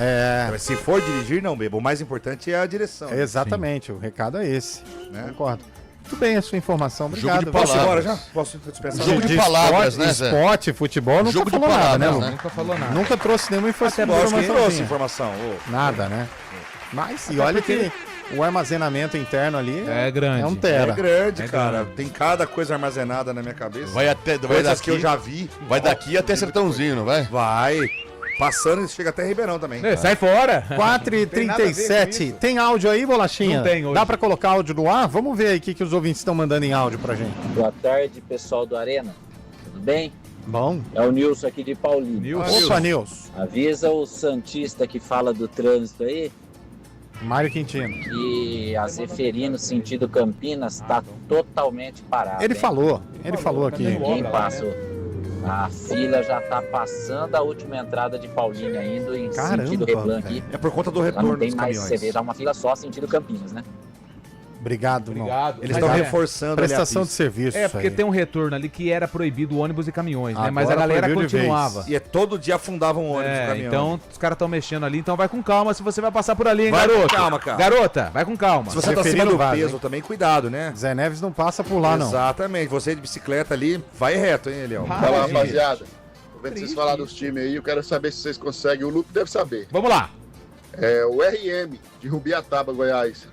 Se for dirigir, não beba. O mais importante é a direção. Exatamente, o recado é esse. Né? Concordo. Muito bem a sua informação, obrigado. Jogo de Posso ir embora palavras. já? Posso dispensar? Jogo de palavras, esporte, né, Zé? Esporte, futebol, nunca Jogo de falou nada, palavras, né, né? Lu? Nunca falou nada. Nunca trouxe nenhuma Até informação. lógico que trouxe informação. Nada, né? Mas, e olha que o armazenamento interno ali É grande. é um tera. É grande, cara. Tem cada coisa armazenada na minha cabeça. Vai Coisas daqui, que eu já vi. vai daqui até Sertãozinho, não vai? Vai. Passando e chega até Ribeirão também. Sai fora. 4h37. Tem áudio aí, Bolachinha? Não tem hoje. Dá pra colocar áudio no ar? Vamos ver aí o que os ouvintes estão mandando em áudio pra gente. Boa tarde, pessoal do Arena. Tudo bem? Bom. É o Nilson aqui de Paulinho. Opa, Nilson. Avisa o Santista que fala do trânsito aí Mário Quintino. que a Zeferino sentido Campinas está totalmente parada. Ele hein? falou aqui. Ninguém passou. A fila já tá passando a última entrada de Paulínia indo em Caramba, sentido Reblan aqui. É por conta do Já retorno não tem dos mais, caminhões. você vê, já uma fila só sentido Campinas, né? Obrigado, irmão. Obrigado. Eles Mas estão é- reforçando ali a Prestação de pista. serviço. É, porque isso aí. tem um retorno ali que era proibido ônibus e caminhões, né? Mas a Agora galera proibiu de continuava. E é todo dia afundavam um ônibus e caminhão. Então os caras estão mexendo ali, então vai com calma se você vai passar por ali, hein, Vai com garoto? calma, cara. Garota, vai com calma. Se você tá acima Zeferino do vaza, peso hein? também, cuidado, né? Zé Neves não passa por lá, não. Exatamente. Você de bicicleta ali, vai reto, hein, Eliel? Fala, rapaziada. Tô vendo vocês falar dos times aí, eu quero saber se vocês conseguem. O Lupe deve saber. Vamos lá. É o RM de Rubiataba, Goiás.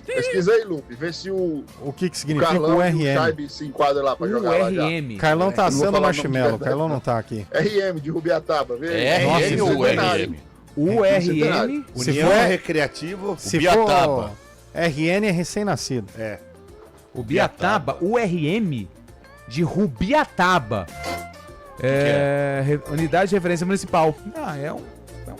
Pesquisa aí, Lupe. Vê se o O que significa Carlão o e o RM? Chaibe se enquadra lá pra jogar lá já. URM. Carlão tá Eu não vou assando falar o nome marshmallow. de Carlão não tá aqui. RM de Rubiataba, vê aí. É Nossa, RM ou centenário. RM? URM. Se União for- Recreativo. Se Ubiataba. for RN é recém-nascido. É. Ubiataba. URM de Rubiataba. Unidade de Referência Municipal. Ah, é um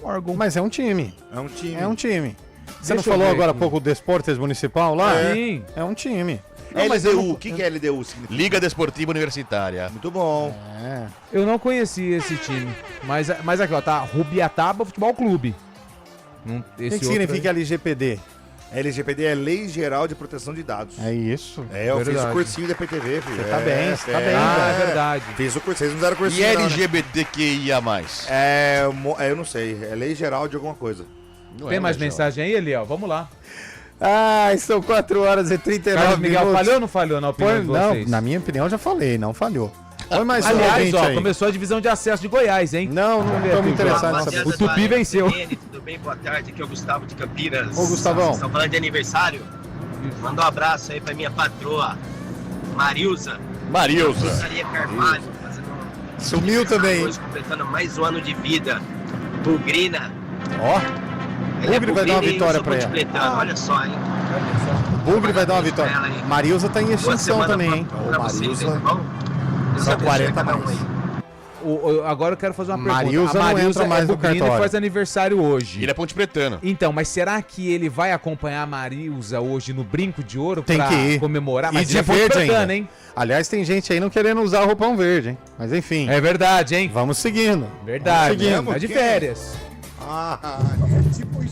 órgão. Mas é um time. É um time. É um time. Você Deixa não eu falou ver agora há aqui. pouco do Desportes Municipal lá? Sim. É um time. Não, mas LDU, o que é LDU? Significa? Liga Desportiva Universitária. Muito bom. É. Eu não conhecia esse time. Mas aqui, ó, tá Rubiataba Futebol Clube. O que significa LGPD? LGPD é Lei Geral de Proteção de Dados. É isso. É, eu fiz o Verdade. cursinho da PTV, filho. Você tá bem, você tá bem. Ah, é verdade. Fiz o cursinho, vocês não fizeram E cursinho não, né? LGBTQIA+. Eu não sei, é Lei Geral de alguma coisa. Não Tem é mais legal. mensagem aí, Eliel? Vamos lá. Ai, são 4 horas e 39 Carlos Miguel minutos. falhou ou não falhou na opinião Põe, de não, vocês? na minha opinião já falei, não falhou. Põe mais um Aliás, ouvinte ó, aí. começou a divisão de acesso de Goiás, hein? Não estamos interessados nessa Rapaziada O Tupi do venceu. ARN, tudo bem? Boa tarde, aqui é o Gustavo de Campinas. Ô, Gustavão. Vocês estão falando de aniversário? Manda um abraço aí pra minha patroa, Marilza. Marilza. Maria Carvalho, fazendo Sumiu também, hein? hoje, completando mais um ano de vida. Bugrina. Ó, Ela é Bugre vai dar uma bugrina e eu vitória sou pra ela. completando, olha só, hein? o Bugre vai dar uma vitória. Ela aí. Marilza tá em Boa extinção semana também, hein? pra vocês, hein, tá bom? Deus São abençoe 40 cada um mais. aí. Agora eu quero fazer uma pergunta. Marilza A não entra mais no bugrina e cartório. faz aniversário hoje. Ele é Ponte Pretano. Então, mas será que ele vai acompanhar a Marilza hoje no Brinco de Ouro Tem pra que ir. comemorar? E Mas de ele é verde Pretano, ainda. hein? Aliás, tem gente aí não querendo usar roupão verde, hein? Mas enfim, É verdade, hein? vamos seguindo. Verdade. Vamos seguindo. É de férias.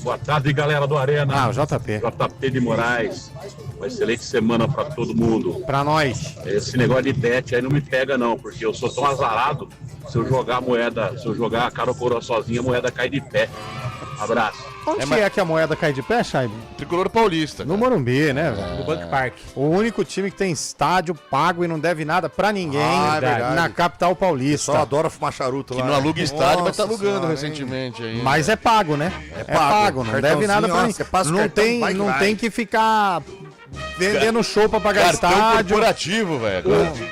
Boa tarde, galera do Arena. Ah, o JP. JP de Moraes. Uma excelente semana pra todo mundo. Pra nós. Esse negócio de bet aí não me pega, não, porque eu sou tão azarado. Se eu jogar a moeda, se eu jogar a cara ou coroa sozinha, a moeda cai de pé. Abraço. Onde é que a moeda cai de pé, Chaibe? Tricolor paulista. No Morumbi, né, velho? Do Bank Park. O único time que tem estádio pago e não deve nada pra ninguém Ah, é verdade. na capital paulista. Só adora fumar charuto Que lá. não aluga estádio, mas tá Nossa alugando senhora, recentemente aí. Mas é pago, né? É pago, não deve nada pra ó, ninguém. você passa o Não cartão, tem, vai que não vai. tem que ficar vendendo show pra pagar Cartão estádio. corporativo, velho.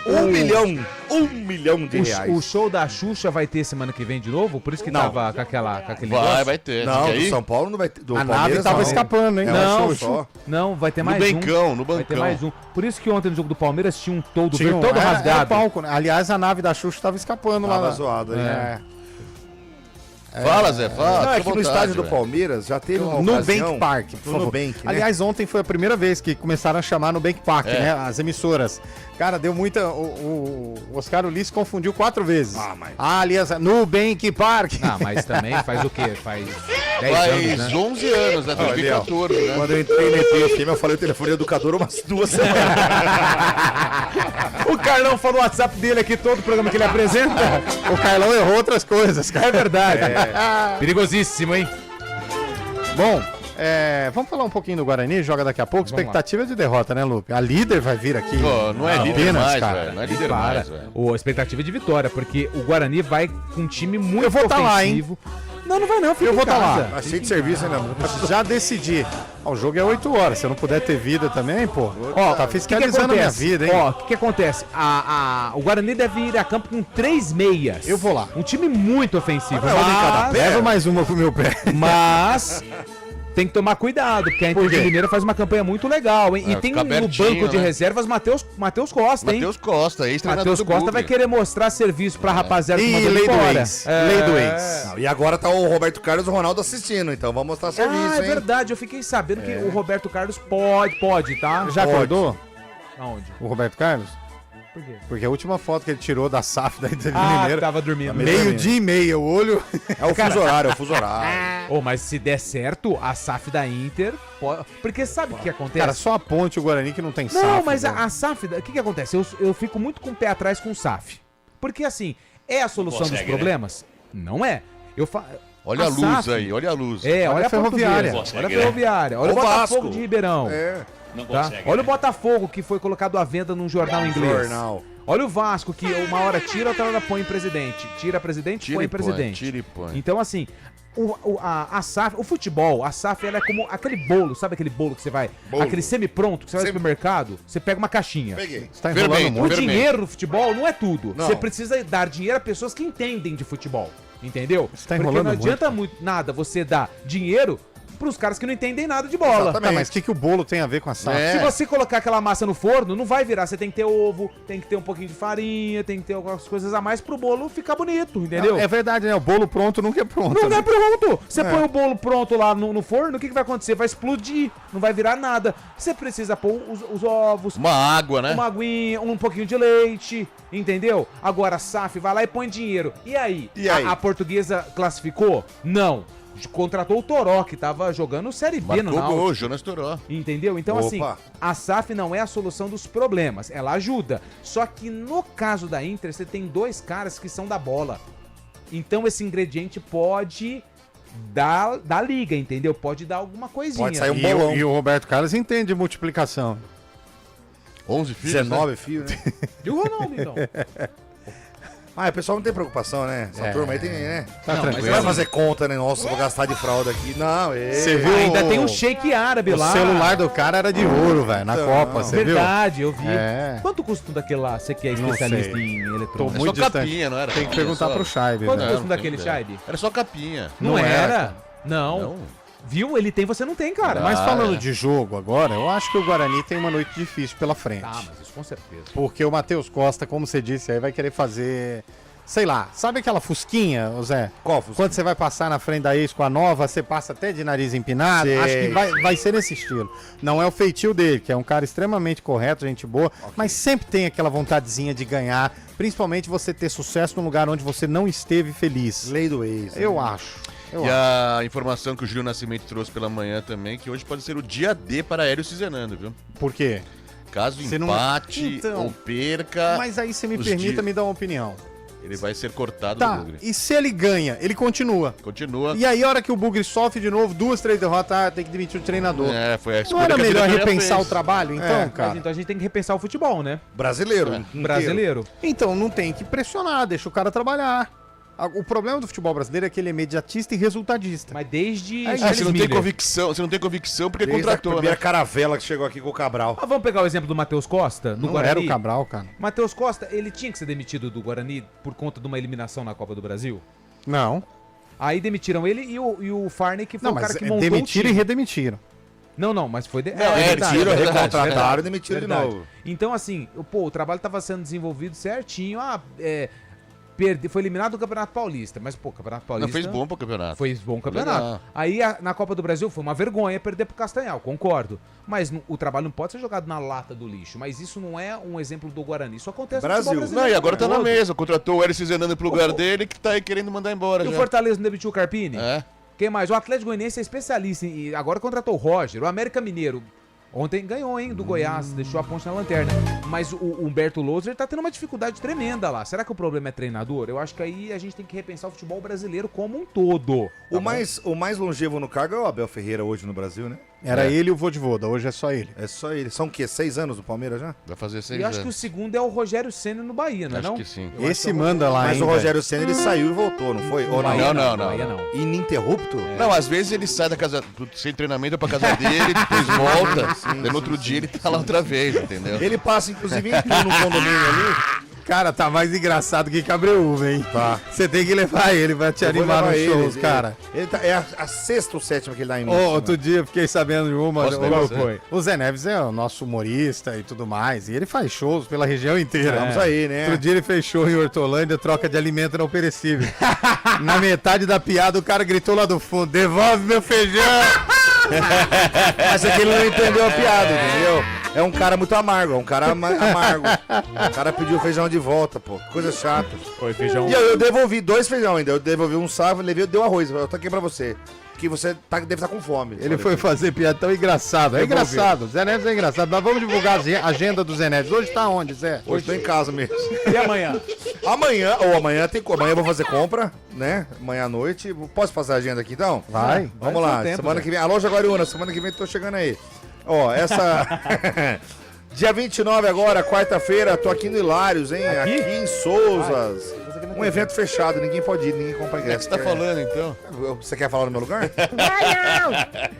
Um milhão de reais. O show da Xuxa vai ter semana que vem de novo? Por isso que tava com aquele negócio? Vai ter. Não, Quer do ir? São Paulo não vai ter. Do A nave Palmeiras, tava não. escapando, hein? É Não, um show só. Não, vai ter No mais bancão, no Vai ter bancão. mais um. Por isso que ontem no jogo do Palmeiras tinha um todo Tinha verde todo era rasgado. palco, né? Aliás, a nave da Xuxa tava escapando lá. Tava zoado aí. Fala, Zé, fala. Não, é fica que à no vontade, estádio do velho. Palmeiras já teve uma No ocasião... Bank Park, por No favor. Nubank, né? Aliás, ontem foi a primeira vez que começaram a chamar no Bank Park, É. né? As emissoras. Cara, deu muita... O Oscar Ulisses confundiu 4 vezes. Aliás, no Bank Park. Ah, mas também faz o quê? Faz 10 Faz anos, né? 11 anos, né? 2014, né? Quando eu entrei na EPFM, eu falei o telefone educador umas 2 semanas. O Carlão falou o WhatsApp dele aqui, todo o programa que ele apresenta. O Carlão errou outras coisas, cara. É verdade. Perigosíssimo, hein? Bom, Vamos falar um pouquinho do Guarani, joga daqui a pouco. Vamos Expectativa de derrota, né, Lupe? A líder vai vir aqui. Pô, não é líder apenas, mais, cara. velho. Não é líder mais, velho. A expectativa é de vitória, porque o Guarani vai com um time muito Eu vou estar lá, hein? ofensivo. Não vai não, fica Eu vou em estar casa. lá. Tá cheio de serviço ainda. Já decidi. Ó, o jogo é 8 horas. Se eu não puder ter vida também, pô. Ó, tá fiscalizando a minha vida, hein? Ó, o que acontece? O Guarani deve ir a campo com 3 meias. Eu vou lá. Um time muito ofensivo. Leva mais uma pro meu pé. Mas tem que tomar cuidado, porque a Inter de Limeira faz uma campanha muito legal, hein? E tem no banco de reservas Matheus Costa, hein? Matheus Costa, ex-treinador Matheus do Costa Bugre. vai querer mostrar serviço pra rapaziada que E mandou lei do embora. ex. Lei do ex. Não, e agora tá o Roberto Carlos e o Ronaldo assistindo, então vamos mostrar serviço, É hein? verdade, eu fiquei sabendo que o Roberto Carlos pode, tá? Já acordou? Aonde? O Roberto Carlos? Por quê? Porque a última foto que ele tirou da SAF da Inter de Ah, Limeira, tava dormindo. meio-dia e meia, o olho... É o fuso horário, é o fuso horário. Ô, mas se der certo, a SAF da Inter pode... Porque sabe o que acontece? Cara, só a Ponte e o Guarani que não tem SAF. Não, mas velho. a SAF, o que acontece? Eu fico muito com o pé atrás com o SAF. Porque assim, é a solução dos problemas? Não é. Olha a luz SAF aí, olha a luz. Olha a Ferroviária. Portuguesa, olha a Ferroviária, olha o Botafogo de Ribeirão. Tá? Olha o Botafogo, que foi colocado à venda num jornal inglês. Olha o Vasco, que uma hora tira, outra hora põe em presidente. Tira presidente, põe em presidente. Tira e põe. Então, assim, a SAF, o futebol, a SAF, ela é como aquele bolo, sabe aquele bolo que você vai, aquele semi-pronto que você vai no supermercado, você pega uma caixinha. Peguei. Você tá enrolando muito. O dinheiro do futebol não é tudo. Não. Você precisa dar dinheiro a pessoas que entendem de futebol. Entendeu? Você tá Porque enrolando não adianta muito nada você dar dinheiro pros caras que não entendem nada de bola. Tá, mas o que o bolo tem a ver com a SAF? Se você colocar aquela massa no forno, não vai virar. Você tem que ter ovo, tem que ter um pouquinho de farinha, tem que ter algumas coisas a mais pro bolo ficar bonito, entendeu? É verdade, né? O bolo pronto nunca é pronto. Não né? é pronto. Você põe o bolo pronto lá no forno, o que vai acontecer? Vai explodir, não vai virar nada. Você precisa pôr os ovos, Uma água, né? uma aguinha, um pouquinho de leite, entendeu? Agora a SAF vai lá e põe dinheiro. E aí? E aí? A Portuguesa classificou? Não. Contratou o Toró, que tava jogando Série B no Marcou Náutico. gol, Jonas Toró. Entendeu? Então, Opa. assim, a SAF não é a solução dos problemas. Ela ajuda. Só que no caso da Inter, você tem 2 caras que são da bola. Então, esse ingrediente pode dar liga, entendeu? Pode dar alguma coisinha. Pode sair um E bolão. o Roberto Carlos entende de multiplicação. 11 filhos, 19 filhos, né? E o Ronaldo, então? O pessoal não tem preocupação, né? Essa turma aí tem, né? Tá Não, tranquilo. Você vai fazer conta, né? Nossa, vou gastar de fralda aqui. Não, Você viu? Ainda tem um shake árabe O lá. celular do cara era de ouro, velho, na Então, Copa, você viu? Verdade, eu vi. É. Quanto custa um daquele lá? Você que é Não especialista sei. em Tô eletrônico. muito só distante. capinha, não era? Tem que Capinha perguntar só. pro Scheibe, Quanto velho. custa um não daquele, tem ideia. Scheibe? Era só capinha. Não era, era? cara. Não. Não. Viu? Ele tem, você não tem, cara. Mas falando é. de jogo agora, eu acho que o Guarani tem uma noite difícil pela frente. Tá, mas isso com certeza. Porque o Matheus Costa, como você disse, aí vai querer fazer... Sei lá, sabe aquela fusquinha, ô Zé? Qual fusquinha? Quando você vai passar na frente da ex com a nova, você passa até de nariz empinado. Sei. Acho que vai ser nesse estilo. Não é o feitio dele, que é um cara extremamente correto, gente boa, mas sempre tem aquela vontadezinha de ganhar, principalmente você ter sucesso num lugar onde você não esteve feliz. Lei do ex. Eu acho. E a informação que o Júlio Nascimento trouxe pela manhã também, que hoje pode ser o dia D para Hélio Cizenando, viu? Por quê? Caso Você não- empate Então, ou perca, Mas aí você me os permita dias- me dar uma opinião. ele vai ser cortado Tá, do Bugre. e se ele ganha, ele continua. Continua. E aí, a hora que o Bugre sofre de novo, 2, 3 derrotas, tem que demitir o treinador. É, foi a Não escolha era que a melhor diretoria repensar fez. o trabalho, então, É, cara? Mas então a gente tem que repensar o futebol, né? Brasileiro. É. inteiro. Brasileiro. Então, não tem que pressionar, deixa o cara trabalhar. O problema do futebol brasileiro é que ele é imediatista e resultadista. Mas desde... É, você não tem convicção, você não tem convicção porque Desde a contratou, primeira né? caravela que chegou aqui com o Cabral. Ah, vamos pegar o exemplo do Matheus Costa, no Não Guarani. era o Cabral, cara. Matheus Costa, ele tinha que ser demitido do Guarani por conta de uma eliminação na Copa do Brasil? Não. Aí demitiram ele e o Farney, que foi Não, o cara mas que montou o demitiram time. e redemitiram. Não, mas foi... Demitiram, verdade, recontrataram e demitiram de verdade. novo. Então, assim, o trabalho tava sendo desenvolvido certinho. Foi eliminado do Campeonato Paulista. Mas, o Campeonato Paulista... Não fez bom pro campeonato. Fez bom campeonato. Legal. Aí, na Copa do Brasil, foi uma vergonha perder pro Castanhal, concordo. Mas o trabalho não pode ser jogado na lata do lixo. Mas isso não é um exemplo do Guarani. Isso acontece Brasil. futebol Não, brasileiro e agora tá na todo. mesa. Contratou o Hélio Cizenando pro lugar dele, que tá aí querendo mandar embora E o já. Fortaleza não demitiu o Carpini? É. Quem mais? O Atlético Goianiense é especialista e agora contratou o Roger. O América Mineiro Ontem ganhou, hein, do Goiás, deixou a ponte na lanterna. Mas o Humberto Louser tá tendo uma dificuldade tremenda lá. Será que o problema é treinador? Eu acho que aí a gente tem que repensar o futebol brasileiro como um todo. O mais longevo no cargo é o Abel Ferreira hoje no Brasil, né? Era ele e o Vojvoda, hoje é só ele. É só ele. São o quê? 6 anos do Palmeiras já? Vai fazer 6 E anos. acho que o segundo é o Rogério Ceni no Bahia, não é? Acho não? que sim. Esse manda lá, Mas hein, o Rogério velho? Ceni ele saiu e voltou, não foi? Ou não? Não. Bahia não. Ininterrupto? Não, às vezes ele sai da casa, sem treinamento pra casa dele, depois volta, daí no outro dia ele tá lá outra vez, entendeu? Ele passa, inclusive, em tudo no condomínio ali. Cara, tá mais engraçado que Cabreúva, hein? Tá. Você tem que levar ele, vai te Eu vou animar levar nos ele, shows, cara. Ele tá, é a sexta ou sétima que ele dá em mim. Outro dia eu fiquei sabendo de uma. Posso levar você? O Zé Neves é o nosso humorista e tudo mais. E ele faz shows pela região inteira. Vamos aí, né? Outro dia ele fez show em Hortolândia, troca de alimento não perecível. Na metade da piada, o cara gritou lá do fundo: devolve meu feijão! Mas é que ele não entendeu a piada, entendeu? É um cara muito amargo, é um cara amargo. O cara pediu feijão de volta, pô. Coisa chata. Foi feijão. E eu devolvi 2 feijão ainda. Eu devolvi um savo, levei, deu arroz. Eu tô aqui pra você. Que você deve estar com fome. Ele foi fazer piada tão engraçado. É Devolver. engraçado. Zé Neves é engraçado. Mas vamos divulgar a agenda do Zé Neves. Hoje tá onde, Zé? Hoje tô em casa mesmo. E amanhã? Amanhã eu vou fazer compra, né? Amanhã à noite. Posso passar a agenda aqui então? Vai. Vamos lá. tempo, Semana Zé. que vem. A loja Guariúna, semana que vem tô chegando aí. Ó, essa. Dia 29 agora, quarta-feira, tô aqui no Hilários, hein? Aqui em Souzas. Um evento fechado, ninguém pode ir, ninguém compra O que ingresso. você tá falando, então? Você quer falar no meu lugar?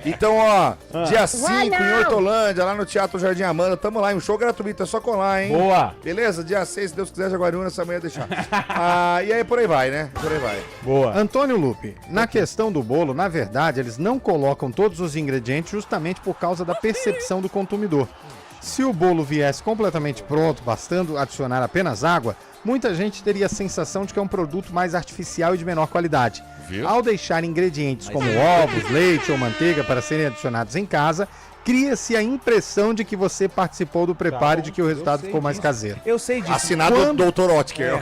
Então, ó, dia 5 em Hortolândia, lá no Teatro Jardim Amanda, tamo lá em um show gratuito, é só colar, hein? Boa. Beleza? Dia 6, se Deus quiser, Jaguariúna, essa manhã deixar. E aí por aí vai, né? Por aí vai. Boa. Antônio Lupe, na questão do bolo, na verdade, eles não colocam todos os ingredientes justamente por causa da percepção do consumidor. Se o bolo viesse completamente pronto, bastando adicionar apenas água, muita gente teria a sensação de que é um produto mais artificial e de menor qualidade. Viu? Ao deixar ingredientes como ovos, leite ou manteiga para serem adicionados em casa, cria-se a impressão de que você participou do preparo e de que o resultado ficou mais caseiro. Eu sei disso. Assinado Dr. Otker.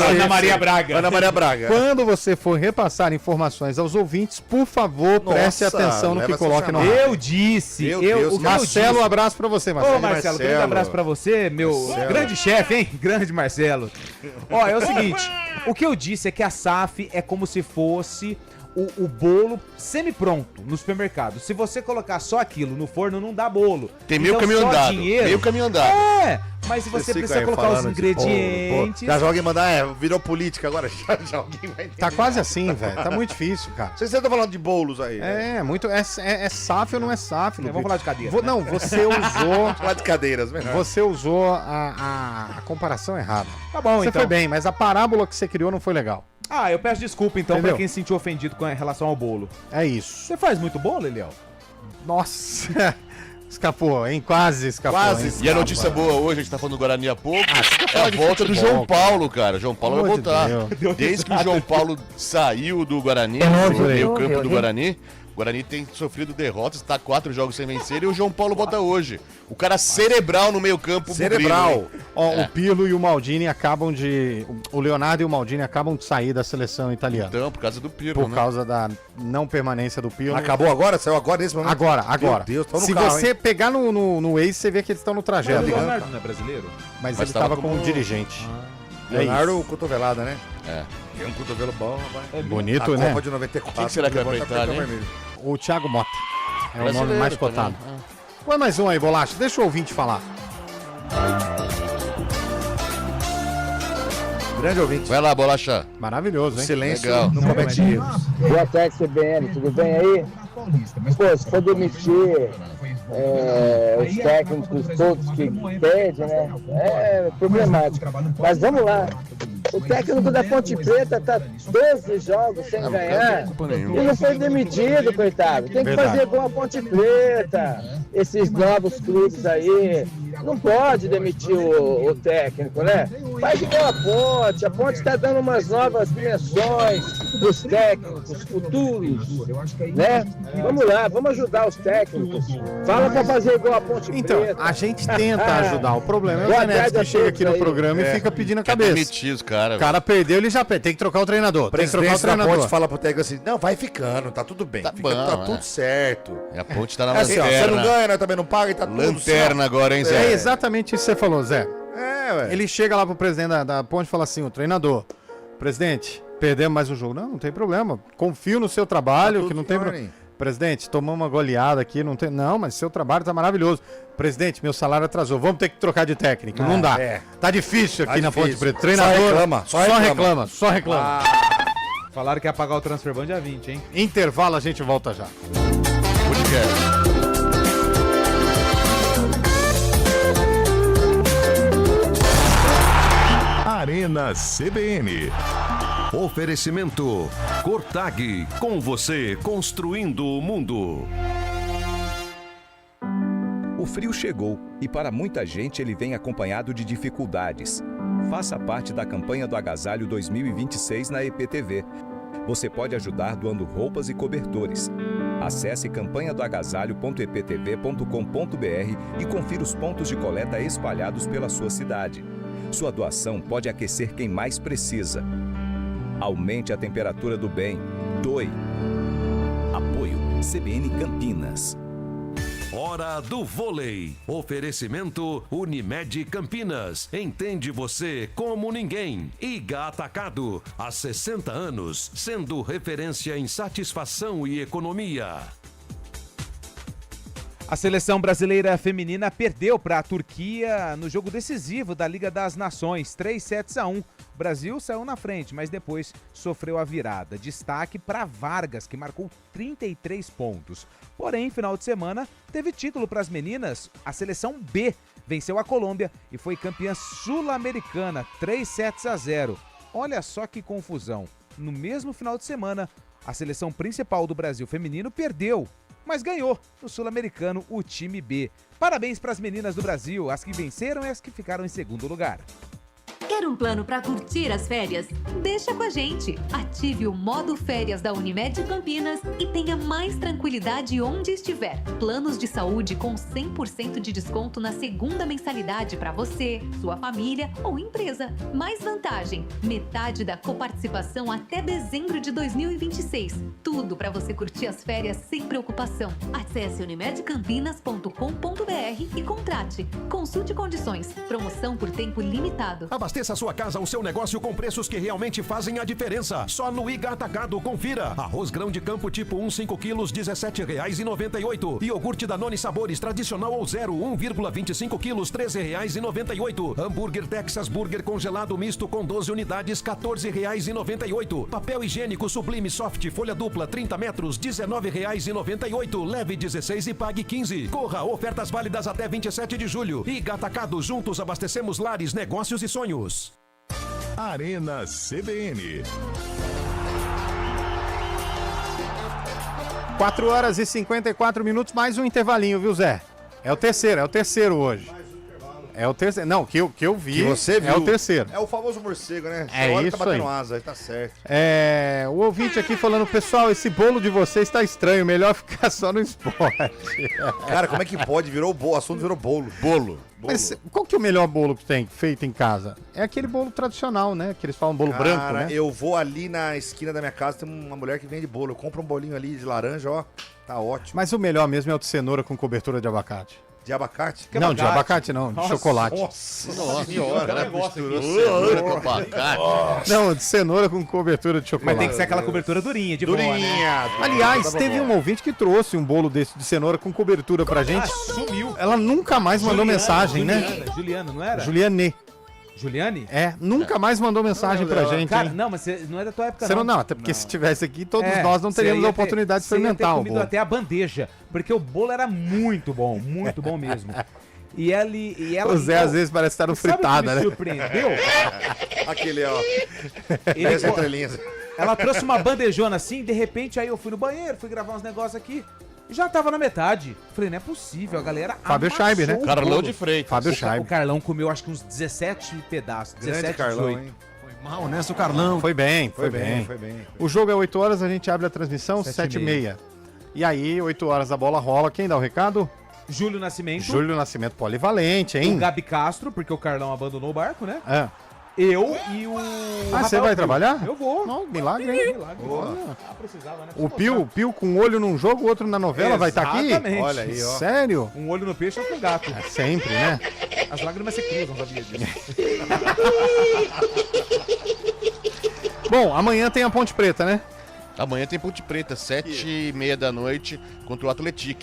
Ana Maria Braga. Ana Maria Braga. Quando você for repassar informações aos ouvintes, por favor, preste Nossa, atenção no que leva coloque essa no ar. Eu disse. Meu Deus, Marcelo, um abraço pra você, Marcelo. Ô, Marcelo, grande abraço pra você, meu grande chefe, hein? Grande Marcelo. Ó, é o seguinte, o que eu disse é que a SAF é como se fosse o bolo semi-pronto no supermercado. Se você colocar só aquilo no forno, não dá bolo. Tem meio caminho só andado. dinheiro- Meio caminho andado. É, mas se você precisa colocar os ingredientes... Já alguém mandar, virou política agora. Já alguém vai Tá quase assim, velho. Tá muito difícil, cara. Vocês estão falando de bolos aí. É, muito. É SAF ou não é SAF, Lupe? Vamos falar de cadeira. Não, você usou. Falar de cadeiras, melhor. Você usou a comparação errada. Tá bom, Você então. foi bem, mas a parábola que você criou não foi legal. Ah, eu peço desculpa então Entendeu? pra quem se sentiu ofendido com relação ao bolo. É isso. Você faz muito bolo, Eliel? Nossa. Escapou, hein? Quase escapou. Quase. hein? E a notícia boa hoje, a gente tá falando do Guarani há pouco, é falar a de volta do futebol, João Paulo, cara. João Paulo vai Pelo amor de voltar. Deus. Desde que o João Paulo saiu do Guarani, do meio campo do Guarani, o Guarani tem sofrido derrotas, tá 4 jogos sem vencer e o João Paulo volta hoje. O cara cerebral no meio campo. Cerebral. Ó, o Pirlo e o Maldini acabam de. O Leonardo e o Maldini acabam de sair da seleção italiana. Então, por causa do Pirlo, Por né? causa da não permanência do Pirlo. Acabou agora? Saiu agora nesse momento? Agora. Meu Deus, tô no Se carro, você hein? pegar no Waze, você vê que eles estão no O trajeto. Leonardo não é brasileiro? Mas Mas ele tava estava como como- dirigente. É Leonardo, cotovelada, né? É. É um cotovelo bom, rapaz. Bonito, A né? Copa de 94. Quem que será que vai levanta pra Itália, cartão hein? vermelho. O Thiago Mota. É o nome Brasileiro mais também. cotado. Põe mais um aí, Bolacha. Deixa o ouvinte falar. Grande ouvinte. Vai lá, Bolacha. Maravilhoso, hein? Silêncio Legal. não comete erros. Boa tarde, CBN, tudo bem aí? Pô, se for demitir os técnicos todos que pedem, né? É problemático. Mas vamos lá. O técnico da Ponte Preta tá 12 jogos sem ganhar e não foi demitido, coitado. Tem que Verdade. fazer igual a Ponte Preta. Esses novos clubes aí, Não pode demitir o técnico, né? Faz igual a Ponte está dando umas novas dimensões dos técnicos futuros, né? Vamos lá, vamos ajudar os técnicos. Fala para fazer igual a Ponte Então, Preta. a gente tenta ajudar. O problema é o Zé Neves que chega aqui no programa e fica pedindo a cabeça. Demitir os caras. O cara perdeu, ele já tem que trocar o treinador. O presidente da Ponte fala pro técnico assim, não, vai ficando, tá tudo bem. Tá tudo certo. E a Ponte tá na assim, ó, lanterna. você não ganha, nós também não paga e tá tudo certo. Lanterna agora, hein, Zé? É exatamente isso que você falou, Zé. Ué. Ele chega lá pro presidente da Ponte e fala assim, o treinador, presidente, perdemos mais um jogo. Não tem problema, confio no seu trabalho, que não tem problema. Presidente, tomamos uma goleada aqui, não tem... Não, mas seu trabalho tá maravilhoso. Presidente, meu salário atrasou, vamos ter que trocar de técnico. Não dá. Tá difícil aqui na Ponte Preta. Treinador só reclama. Falaram que ia pagar o Transferban dia 20, hein? Intervalo, a gente volta já. Arena CBN. Oferecimento Cortag, com você construindo o mundo. O frio chegou e para muita gente ele vem acompanhado de dificuldades. Faça parte da campanha do Agasalho 2026 na EPTV. Você pode ajudar doando roupas e cobertores. Acesse campanhadoagasalho.eptv.com.br e confira os pontos de coleta espalhados pela sua cidade. Sua doação pode aquecer quem mais precisa. Aumente a temperatura do bem. Doe. Apoio CBN Campinas. Hora do vôlei. Oferecimento Unimed Campinas. Entende você como ninguém. Iga Atacado. Há 60 anos, sendo referência em satisfação e economia. A seleção brasileira feminina perdeu para a Turquia no jogo decisivo da Liga das Nações, 3-1. O Brasil saiu na frente, mas depois sofreu a virada. Destaque para Vargas, que marcou 33 pontos. Porém, final de semana, teve título para as meninas. A seleção B venceu a Colômbia e foi campeã sul-americana, 3-0. Olha só que confusão. No mesmo final de semana, a seleção principal do Brasil feminino perdeu, mas ganhou no Sul-Americano o time B. Parabéns para as meninas do Brasil, as que venceram e as que ficaram em segundo lugar. Quer um plano para curtir as férias? Deixa com a gente! Ative o modo férias da Unimed Campinas e tenha mais tranquilidade onde estiver. Planos de saúde com 100% de desconto na segunda mensalidade para você, sua família ou empresa. Mais vantagem, metade da coparticipação até dezembro de 2026. Tudo para você curtir as férias sem preocupação. Acesse unimedcampinas.com.br e contrate. Consulte condições. Promoção por tempo limitado. Abasteça a sua casa ou seu negócio com preços que realmente fazem a diferença. Só no Iga Atacado, confira. Arroz grão de campo tipo 1, 5 quilos, R$17,98. Iogurte Danone Sabores tradicional ou 0, 1,25 quilos, R$13,98. Hambúrguer Texas Burger congelado misto com 12 unidades, R$14,98. Papel higiênico Sublime Soft folha dupla 30 metros, R$19,98. Leve 16 e pague 15. Corra, ofertas válidas até 27 de julho. Iga Atacado, juntos abastecemos lares, negócios e sonhos. Arena CBN. 4h54, mais um intervalinho, viu, Zé? É o terceiro hoje. É o terceiro. Não, que eu vi. Que você viu. É o terceiro. É o famoso morcego, né? É Você olha, isso tá batendo aí. asa, aí tá certo. O ouvinte aqui falando, pessoal, esse bolo de vocês tá estranho, melhor ficar só no esporte. Cara, como é que pode? O assunto virou bolo. Bolo. Mas qual que é o melhor bolo que tem feito em casa? É aquele bolo tradicional, né? Que eles falam bolo branco, né? Eu vou ali na esquina da minha casa, tem uma mulher que vende bolo. Eu compro um bolinho ali de laranja, ó. Tá ótimo. Mas o melhor mesmo é o de cenoura com cobertura de abacate. De abacate? Não, de abacate não, de chocolate. Nossa senhora. Cara, misturou cenoura com abacate. Não, de cenoura com cobertura de chocolate. Mas tem que ser aquela cobertura durinha, de boa, né? Aliás, teve um ouvinte que trouxe um bolo desse de cenoura com cobertura pra gente. Sumiu. Ela nunca mais mandou mensagem, né? Juliana, não era? Juliane. Juliane? É, nunca mais mandou mensagem pra gente. Cara, hein? não, mas não é da tua época, Você não, até porque se tivesse aqui, todos É, nós não teríamos você ia a oportunidade de experimentar ter o comido bolo. até a bandeja, porque o bolo era muito bom mesmo. E ela O Zé às vezes parece estar no fritada, sabe o que me né? surpreendeu? Aquele, ó. Ele- Essa entrelinha. Ela trouxe uma bandejona assim, de repente aí eu fui no banheiro, fui gravar uns negócios aqui. Já tava na metade. Falei, não é possível, a galera Fábio Scheibe, né? amassou o Carlão bolo. de Freitas. Fábio O Scheibe. Carlão comeu acho que uns 17 pedaços. 17, Carlão, 18. hein? Mal, né, seu Carlão? Foi bem. Foi bem. O jogo é 8 horas, a gente abre a transmissão 7h30. E aí, 8 horas a bola rola. Quem dá o recado? Júlio Nascimento. Júlio Nascimento polivalente, O hein? Gabi Castro, porque o Carlão abandonou o barco, né? É. Eu e o. Você vai trabalhar? Eu vou. Não, milagre, hein? Milagre. Precisava, né? O Pio com um olho num jogo, o outro na novela, vai estar aqui? Exatamente. Olha aí, ó. Sério? Um olho no peixe e outro no gato. É sempre, né? As lágrimas se cruzam, sabia disso. Bom, amanhã tem a Ponte Preta, né? Amanhã tem Ponte Preta, 7h30 da noite, contra o Atlético.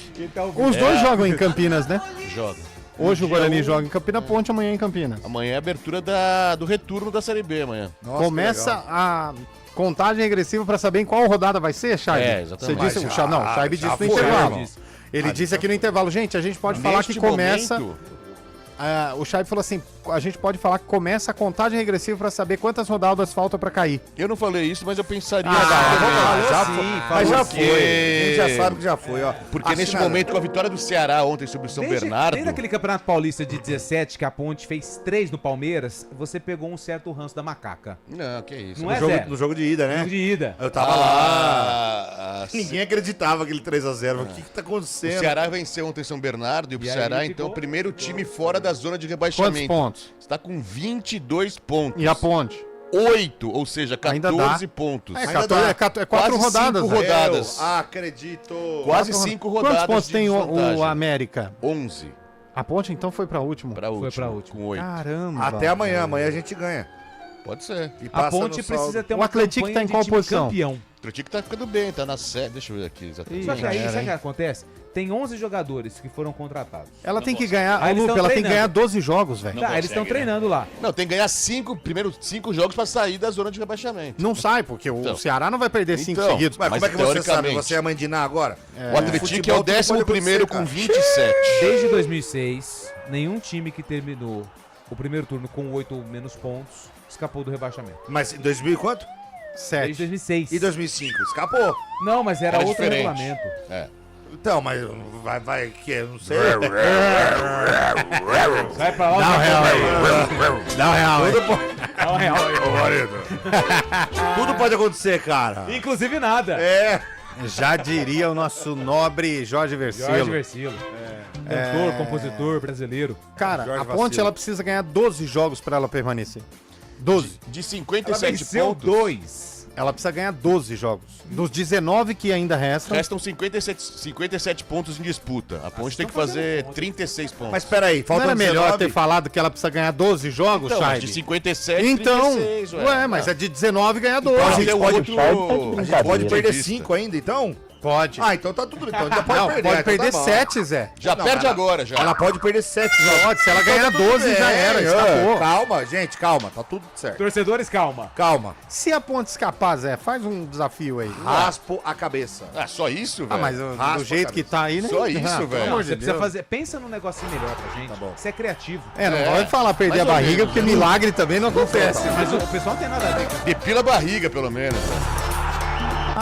Os dois jogam em Campinas, né? Joga. Hoje o Guarani joga em Campina Ponte, amanhã em Campinas. Amanhã é a abertura do retorno da Série B amanhã. Nossa, Começa a contagem regressiva para saber em qual rodada vai ser, Chaibe? É, exatamente. Você disse, o Chaibe disse no intervalo. Ele disse aqui no intervalo, gente, a gente pode falar que começa... Momento, o Chaibe falou assim, a gente pode falar que começa a contagem regressiva para saber quantas rodadas faltam para cair. eu não falei isso, mas eu pensaria... Mas já foi. A gente já sabe que já foi, ó. Porque neste momento, com a vitória do Ceará ontem sobre o São Bernardo... Desde aquele Campeonato Paulista de 17, que a Ponte fez 3 no Palmeiras, você pegou um certo ranço da macaca. Não, que isso. Não é, jogo, Zé? no jogo de ida, né? Jogo de ida. Eu tava lá. Ninguém acreditava aquele 3x0. O que tá O acontecendo? Ceará venceu ontem São Bernardo e o E aí Ceará, ficou- então, o primeiro time fora da zona de rebaixamento. Quantos pontos? Está com 22 pontos. E a Ponte? 8, ou seja, Ainda 14 dá. pontos. É, Ainda 14, dá. é 4 Quase rodadas. 5 né? rodadas. Eu acredito. Quase 5 rodadas. Quantos pontos de tem desvantagem. o América? 11 A Ponte então foi para último. para último. pra último. Com 8. Caramba. Até amanhã. Amanhã a gente ganha. Pode ser. E A passa Ponte no precisa saldo. ter O uma Atlético campanha tá em de qual time posição? campeão. O Atlético tá ficando bem, tá na série. Deixa eu ver aqui exatamente. Só que aí, Já era, sabe o que hein? acontece? Tem 11 jogadores que foram contratados. Ela tem que ganhar, Aí eles Lupe, tão ela tem que treinando. ganhar 12 jogos, velho. Tá, eles estão treinando lá. Não, tem que ganhar 5 jogos pra sair da zona de rebaixamento. Não sai, porque o Então. Ceará não vai perder 5 Então. seguidos. Mas como é que você sabe? teoricamente. Você é mãe de Iná agora? O Atlético é Futebol, o tudo pode 11º acontecer, com cara. 27. Desde 2006, nenhum time que terminou o primeiro turno com 8 ou menos pontos escapou do rebaixamento. Mas em 2000 e quanto? Desde 7. 2006. E 2005? Escapou. Não, mas era Era outro diferente. regulamento. É. Então, mas vai que eu não sei. Vai pra lá. Dá um real aí. Dá um real aí. Dá um real aí. Tudo pode acontecer, cara. Inclusive nada. É. Já diria o nosso nobre Jorge Versilo. Jorge Versilo. Cantor, compositor brasileiro. Cara, Jorge a Ponte Vacilo. ela precisa ganhar 12 jogos para ela permanecer. 12. De 57 venceu pontos, 2. Ela precisa ganhar 12 jogos. Dos 19 que ainda restam. restam 57 pontos em disputa. A Ponte tem que fazer 36 pontos. Mas peraí, Não faltam era melhor 19? ter falado que ela precisa ganhar 12 jogos, Então, Chaib? de 57, Então, 36, ué, mas é de 19 ganhar 12. Então, a Pode gente ter pode, outro... a gente pode perder entrevista. 5 ainda, então? Pode. Ah, então tá tudo. Então ainda pode Não, perder. pode então perder tá bom. 7, Zé. Já Não, perde ela- agora, já. Ela pode perder 7 jogos. Pode, se ela Então ganhar tá tudo 12 bem, já era, escapou. Calma, gente, calma. Tá tudo certo. Torcedores, calma. Calma. Se a Ponte escapar, Zé, faz um desafio aí. Raspo a cabeça. Ah, só isso, velho? Ah, mas Raspa do a jeito que cabeça. tá aí, né? Só isso, pelo velho. amor Você de precisa Deus. fazer. Pensa num negocinho melhor pra gente. Tá bom. Você é criativo. É, não É, pode falar perder a mais ou barriga, menos. porque milagre também não acontece. Mas o pessoal não tem nada a ver. Depila a barriga, pelo menos.